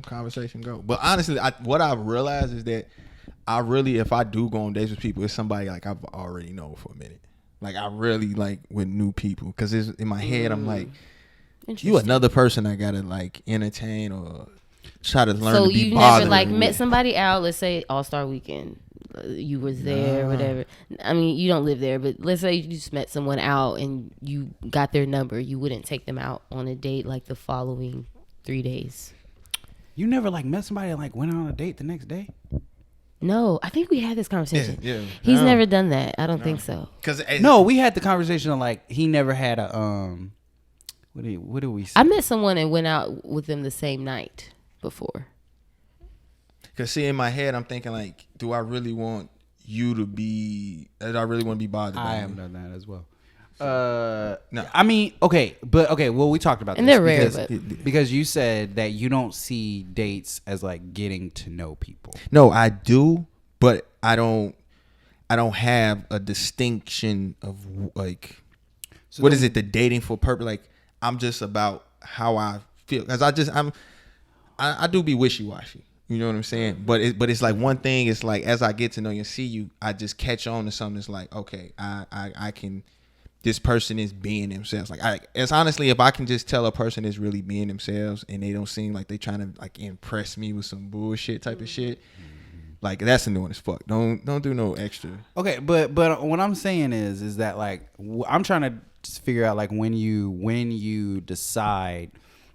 But honestly, what I've realized is that if I do go on dates with people, it's somebody like I've already known for a minute. Like I really like with new people, because in my head I'm like, you another person I gotta like entertain or try to learn to be bothered. So you never like met somebody out, let's say All-Star Weekend, you was there, whatever. I mean, you don't live there, but let's say you just met someone out and you got their number. You wouldn't take them out on a date like the following 3 days. You never like met somebody and like went on a date the next day? No, I think we had this conversation. Yeah. He's never done that. I don't think so. No, we had the conversation on like he never had a what do we say? I met someone and went out with them the same night before. Because see, in my head, I'm thinking like, do I really want you to be? Do I really want to be bothered? I have done that as well. No, I mean, okay. Well, we talked about and this they're rare, because you said that you don't see dates as like getting to know people. No, I do, but I don't have a distinction of like, so what is it? The dating for purpose? Like, I'm just about how I feel, because I do be wishy-washy. You know what I'm saying? But it's like one thing. It's like as I get to know you and see you, I just catch on to something that's like, okay, I can. This person is being themselves. Like it's honestly, if I can just tell a person is really being themselves and they don't seem like they trying to like impress me with some bullshit type of shit, like that's annoying as fuck. Don't do no extra. Okay, but what I'm saying is that like I'm trying to just figure out like when you decide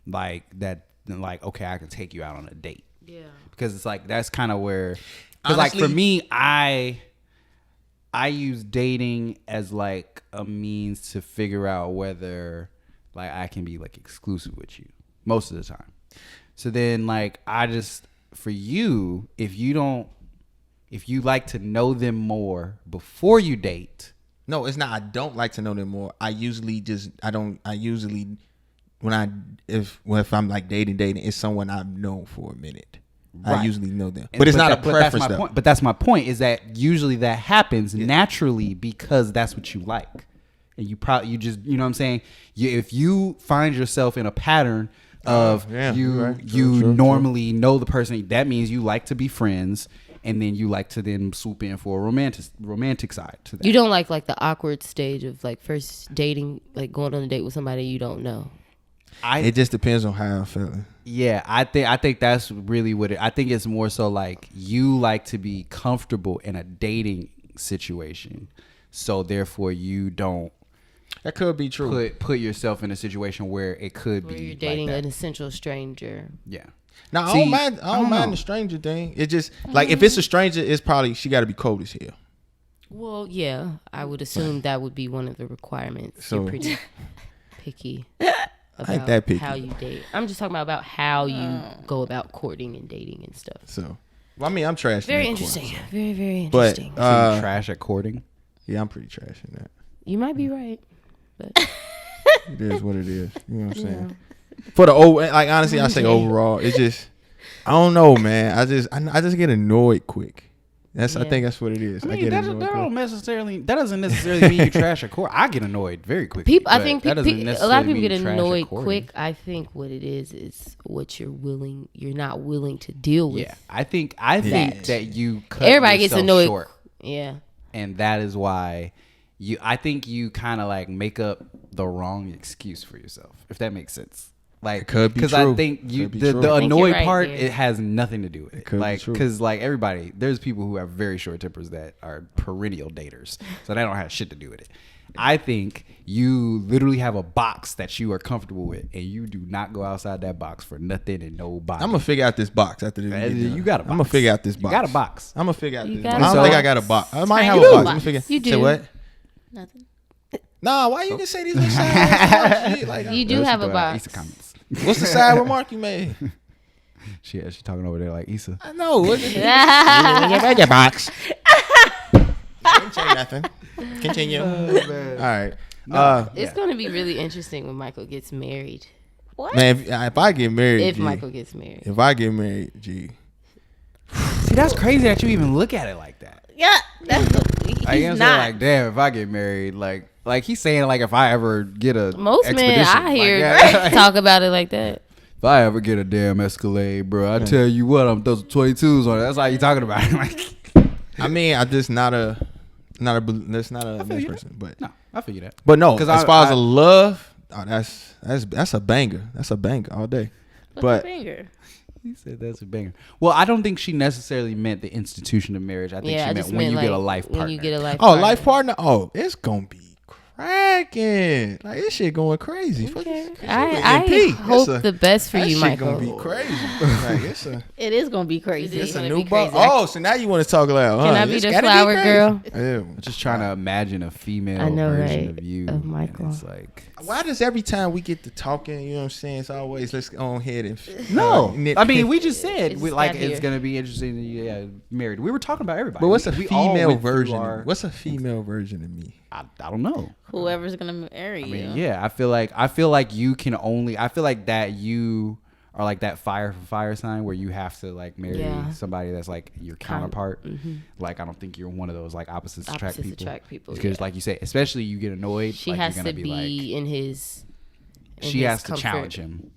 like that, like okay, I can take you out on a date. Yeah. Because it's like that's kind of where, because like for me, I use dating as like a means to figure out whether like I can be like exclusive with you most of the time. So then like I just, for you, if you like to know them more before you date. No, it's not. I don't like to know them more. If I'm like dating, it's someone I've known for a minute. Right. I usually know them, but it's not a preference though. But that's my point, is that usually that happens naturally because that's what you like, and you just, you know what I'm saying. If you find yourself in a pattern of you normally know the person, that means you like to be friends, and then you like to then swoop in for a romantic side to that. You don't like the awkward stage of like first dating, like going on a date with somebody you don't know. It just depends on how I'm feeling. Yeah, I think that's really what it. I think it's more so like you like to be comfortable in a dating situation, so therefore you don't. That could be true. Put yourself in a situation where it could where be. You're dating like an essential stranger. Yeah. Now I don't mind the stranger thing. It just like if it's a stranger, it's probably she got to be cold as hell. Well, yeah, I would assume that would be one of the requirements. So, you're pretty picky. About I ain't that picky. How you date. I'm just talking about how you go about courting and dating and stuff. So, well, I mean, I'm trash. Very interesting. Court, so. Very, very interesting. But so you trash at courting? Yeah, I'm pretty trash in that. You might be right, but it is what it is. You know what I'm saying? For the like honestly, I say overall, it's just I don't know, man. I just get annoyed quick. I think that's what it is. I mean, that doesn't necessarily mean you trash a court. I get annoyed very quickly. I think a lot of people get annoyed quick. I think what it is what you're not willing to deal with. Yeah, I think that you cut everybody gets annoyed short. Yeah, and that is why I think you kind of like make up the wrong excuse for yourself, if that makes sense. Like, it could be because true. I think the annoyed part, it has nothing to do with it. Like, because like everybody, there's people who have very short tempers that are perennial daters, so they don't have shit to do with it. I think you literally have a box that you are comfortable with, and you do not go outside that box for nothing and nobody. I'm gonna figure out this box after this. You got a box. I'm gonna figure out this box. You got a box. I'm gonna figure out this box. I don't think I got a box. I might have a box. Let me figure. You do. Say what? Nothing. Nah, why you can say these little side like, you do have a box. What's the side remark you made? She talking over there like Issa. I know. What's it? Your box. Didn't say nothing. Continue. All right. It's going to be really interesting when Michael gets married. What? Man, if I get married, Michael gets married. If I get married, gee. See, that's crazy that you even look at it like that. Yeah, that's he's not like, damn, if I get married, like he's saying like if I ever get a most men I hear talk about it like that. If I ever get a damn Escalade, bro, I tell you what, I'm those 22s on it. That's how you talking about it. Like, I mean, I just not a nice person, but no, I feel you that. But no, as far as a love, that's a banger. That's a banger all day. What's a banger? He said that's a banger. Well, I don't think she necessarily meant the institution of marriage. I think she meant when you get a life partner. When you get a life partner. Life partner? Oh, it's going to be cracking. Like, this shit going crazy. Okay. I hope the best for you, Michael. It's going to be crazy. Like, it is going to be crazy. It's a new boss. Oh, so now you want to talk loud, huh? Can I be the flower girl? Yeah. I'm just trying to imagine a female version of you. Of Michael. It's like, why does every time we get to talking, you know what I'm saying, it's always let's go ahead and I mean, we just said it's gonna be interesting to get married. We were talking about everybody. But what's a female version? What's a female version of me? I don't know. Whoever's gonna marry you. I mean, yeah, I feel like you can only. I feel like that you are like that fire for fire sign where you have to like marry somebody that's like your counterpart. Mm-hmm. Like, I don't think you're one of those like opposites attract people. Because like you say, especially you get annoyed. She like, has you're to gonna be like, in his. She has to challenge him.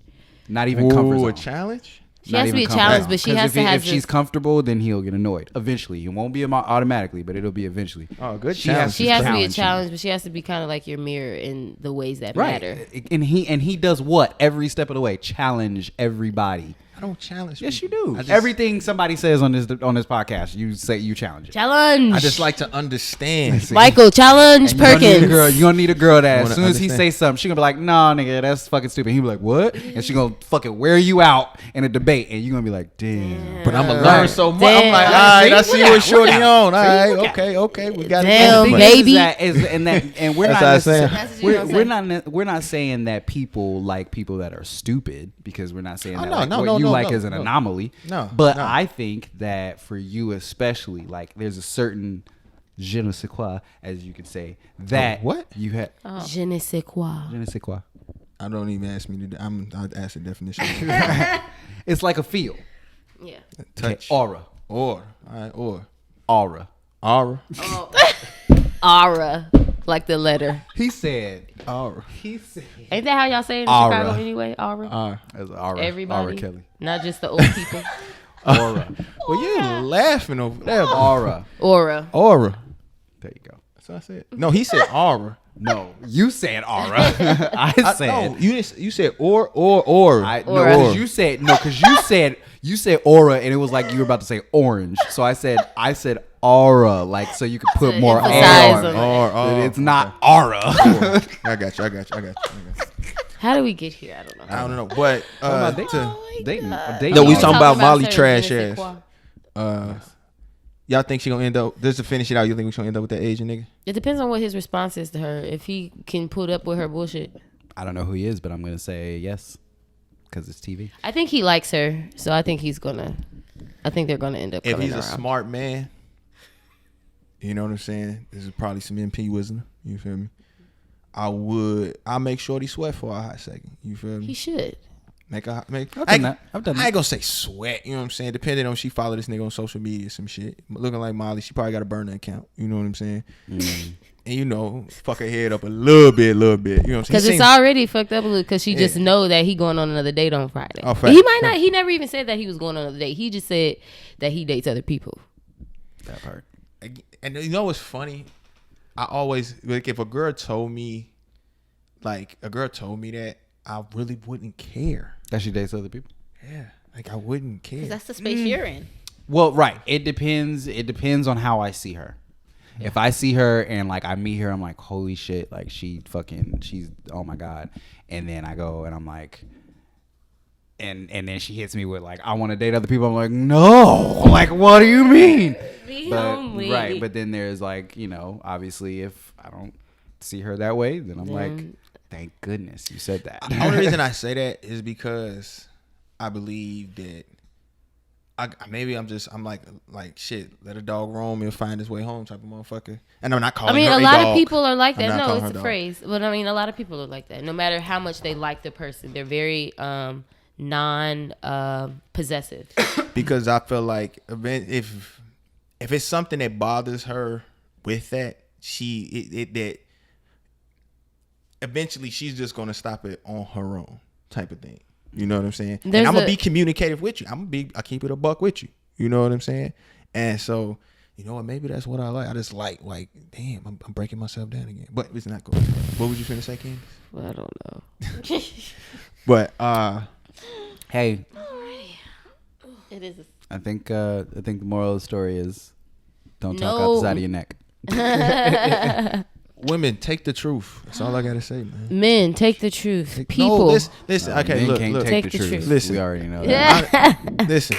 Not even comfort zone. A challenge? She has to be a challenge, but she has to have. If she's comfortable, then he'll get annoyed. Eventually, it won't be automatically, but it'll be eventually. Oh, good. She has to be a challenge, but she has to be kind of like your mirror in the ways that matter. And he does what every step of the way? Challenge everybody. I don't challenge. Yes, you do. Everything somebody says on this podcast, you say you challenge it. Challenge. I just like to understand. Michael, challenge Perkins. You're gonna need a girl that as soon as he say something, she gonna be like, "Nah, nigga, that's fucking stupid." He be like, "What?" And she gonna fucking wear you out in a debate, and you gonna be like, "Damn." But I'm gonna learn so much. I'm like, all right, I see what shorty on. All right, okay, we got it. Damn, baby. And we're not we're not saying that people like people that are stupid, because we're not saying that what you like is an anomaly. But I think that for you especially, like, there's a certain je ne sais quoi, as you could say, that what you had. Je ne sais quoi. Je ne sais quoi. I don't even ask me to. I'll ask the definition. It's like a feel. Yeah. Touch. Okay. Aura. All right. Aura. Aura. Oh. Aura. Like the letter. He said aura. Ain't that how y'all say it in Chicago anyway? Aura. As aura. Everybody. Aura Kelly. Not just the old people. Aura. Well, you're laughing over there. Aura. Aura. There you go. That's what I said. No, he said aura. No, you said aura. I said. No, you said aura. No, you said you said aura, and it was like you were about to say orange. So I said aura, like, so you could put more aura. It's not aura. I got you. How do we get here? I don't know. But dating. No, we talking about Molly trash ass. Y'all think she gonna end up, just to finish it out, you think we gonna end up with that Asian nigga? It depends on what his response is to her. If he can put up with her bullshit. I don't know who he is, but I'm gonna say yes, because it's TV. I think he likes her, so I think they're gonna end up if he's around. A smart man, you know what I'm saying? This is probably some MP wisdom. You feel me? I'll make sure he sweat for a hot second. You feel me? He should. I've done that. I ain't gonna say sweat. You know what I'm saying? Depending on she follow this nigga on social media, some shit. Looking like Molly, she probably got a burner account. You know what I'm saying? And fuck her head up a little bit. You know what I'm saying? Because it's already fucked up a little. Because she just know that he going on another date on Friday. Oh, he might not. He never even said that he was going on another date. He just said that he dates other people. That part. And you know what's funny? I always if a girl told me that, I really wouldn't care. That she dates other people? Yeah. I wouldn't care. 'Cause that's the space you're in. Well, right. It depends. It depends on how I see her. If I see her and I meet her, I'm like, holy shit, she's oh my God. And then I go and I'm like, and then she hits me with I want to date other people. I'm like, no, what do you mean? Right. But then there's obviously if I don't see her that way, then I'm like, thank goodness you said that. The only reason I say that is because I believe that I'm like shit, let a dog roam and find his way home type of motherfucker. And I'm not calling her a dog. A lot of people are like that. No, it's a dog. phrase. But a lot of people are like that. No matter how much they like the person, they're very non-possessive. Because I feel like if it's something that bothers her with that, that eventually she's just gonna stop it on her own type of thing. You know what I'm saying? And I'm gonna be communicative with you. I keep it a buck with you. You know what I'm saying? And so, you know what? Maybe that's what I like. I just like damn, I'm breaking myself down again. But it's not good. What would you finna say, Candice? Well, I don't know. But hey, it is. I think the moral of the story is don't talk out the side of your neck. Women, take the truth. That's all I gotta say, man. Men, take the truth. People, listen. Okay, look. Take the truth. Listen, we already know that. Listen,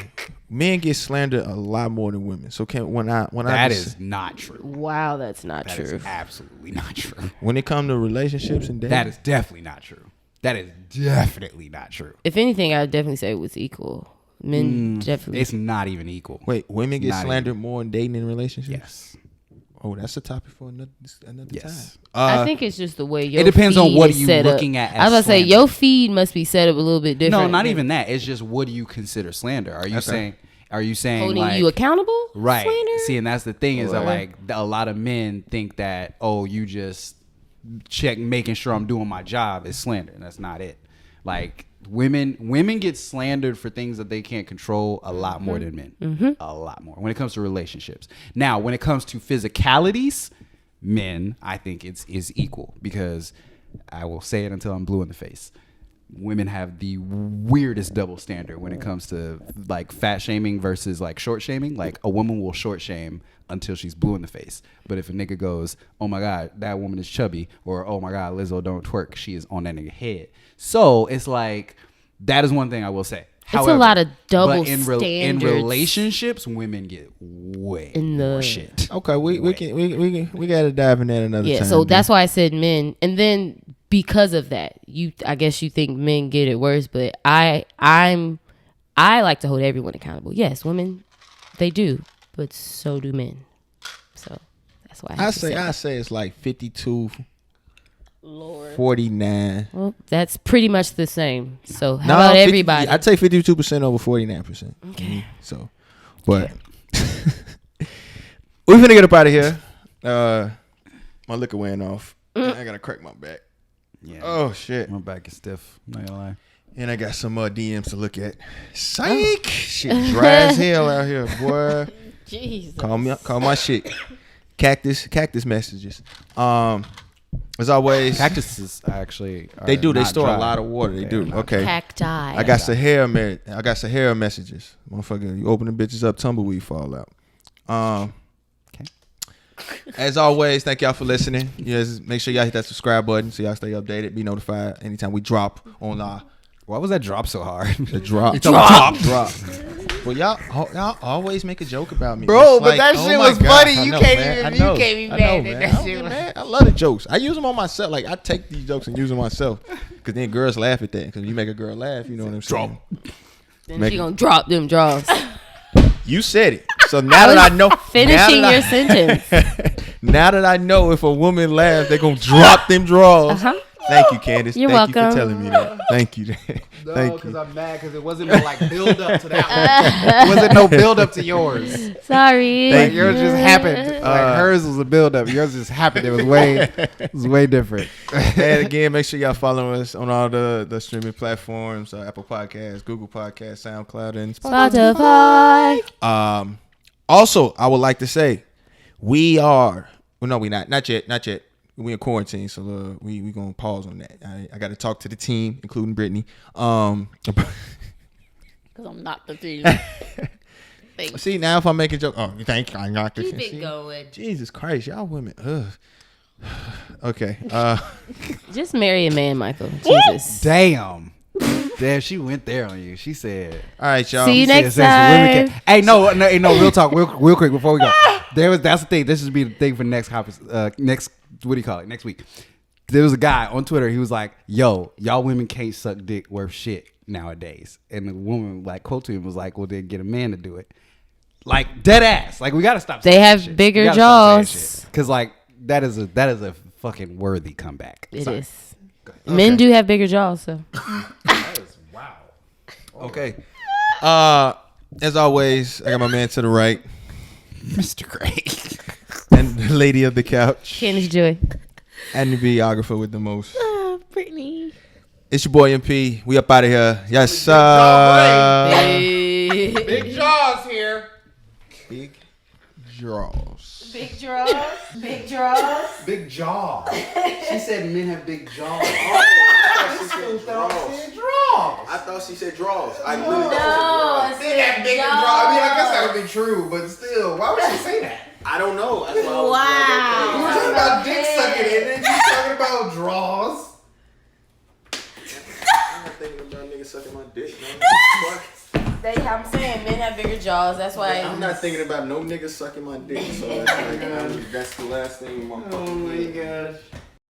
men get slandered a lot more than women. So that is not true. Wow, that's not true. That is absolutely not true. When it comes to relationships and dating, that is definitely not true. That is definitely not true. If anything, I would definitely say it was equal. Men definitely. It's not even equal. Wait, women get slandered more in dating and relationships? Yes. Oh, that's a topic for another yes. time. I think it's just the way your feed it depends on what are you up. looking at. I was about to say your feed must be set up a little bit different. No, not even that. It's just what do you consider slander? Are you saying holding you accountable? Right. Slander? See, and that's the thing is that a lot of men think that you just making sure I'm doing my job is slander, and that's not it. Women get slandered for things that they can't control a lot more than men. A lot more when it comes to relationships. Now, when it comes to physicalities, men, I think is equal, because I will say it until I'm blue in the face. Women have the weirdest double standard when it comes to fat shaming versus short shaming. A woman will short shame until she's blue in the face. But if a nigga goes, oh my God, that woman is chubby, or oh my God, Lizzo don't twerk, she is on that nigga head. So it's that is one thing I will say. However, it's a lot of double standards. In relationships, women get way more shit. Okay, we gotta dive in that another time. Yeah, so that's why I said men, and then because of that, I guess you think men get it worse, but I like to hold everyone accountable. Yes, women, they do, but so do men. So that's why I say it's 52. Lord. 49. Well, that's pretty much the same. So how about everybody? I'd say 52% over 49%. Okay. So, but we're finna get up out of here. My liquor went off. I gotta crack my back. Yeah. Oh shit. My back is stiff. I'm not gonna lie. And I got some DMs to look at. Psych. Shit dry as hell out here, boy. Jesus. Call my shit. Cactus messages. As always, cactuses actually they store dry. A lot of water. They do. Okay. Cacti. I got Sahara messages. Motherfucker, you open the bitches up, tumbleweed fall out. Okay. As always, thank y'all for listening. Yes, make sure y'all hit that subscribe button so y'all stay updated. Be notified anytime we drop on our. Why was that drop so hard? The drop. Well, y'all always make a joke about me, bro. But that shit was funny. You can't be mad at that shit. Man. I love the jokes. I use them on myself. I take these jokes and use them myself, because then girls laugh at that. Because you make a girl laugh, you know what I'm saying. Then she gonna drop them draws. You said it. So now that I know, finishing your sentence. Now that I know, if a woman laughs, they gonna drop them draws. Thank you, Candace. You're Thank welcome. you for telling me that. Thank you. No, Thank because you. I'm mad because it wasn't no like build up to that one. It wasn't no build up to yours. Sorry. Like yours just happened. Like hers was a build up. Yours just happened. It was way different. And again, make sure y'all follow us on all the streaming platforms: Apple Podcasts, Google Podcasts, SoundCloud, and Spotify. Also, I would like to say we are. Well, no, we not yet. We in quarantine, so we gonna pause on that. I got to talk to the team, including Brittany. Because I'm not the team. See, now if I'm making jokes, you think I'm not the Keep team? it going. Jesus Christ, y'all women. Okay. Just marry a man, Michael. Jesus. Damn, she went there on you. She said, All right, y'all. See you next women time. Hey, no, real talk, real quick before we go. That's the thing. This should be the thing for next conference. Next week. There was a guy on Twitter. He was like, "Yo, y'all women can't suck dick worth shit nowadays." And the woman like quote to him was like, "Well, then get a man to do it." Like dead ass. Like we gotta stop. They have bigger jaws. Because like that is a fucking worthy comeback. It Sorry. is. Men do have bigger jaws, so. That is wow. Okay. As always, I got my man to the right, Mr. Gray. and the lady of the couch, Candace Joy. and the videographer with the most. Brittany. It's your boy MP. We up out of here. Yes, sir. Big jaws here. Big draws. Big draws. Big draws. Big jaw. She said men have big jaws. I thought she said draws. I really No, They have bigger jaws. I mean, I guess that would be true, but still, why would she say that? I don't know. That's why I was Wow. You're talking about dick sucking and then you're talking about draws. I'm not thinking about niggas sucking my dick. I'm saying men have bigger jaws. That's why. I'm not thinking about no niggas sucking my dick. So that's the last thing in my Oh my gosh.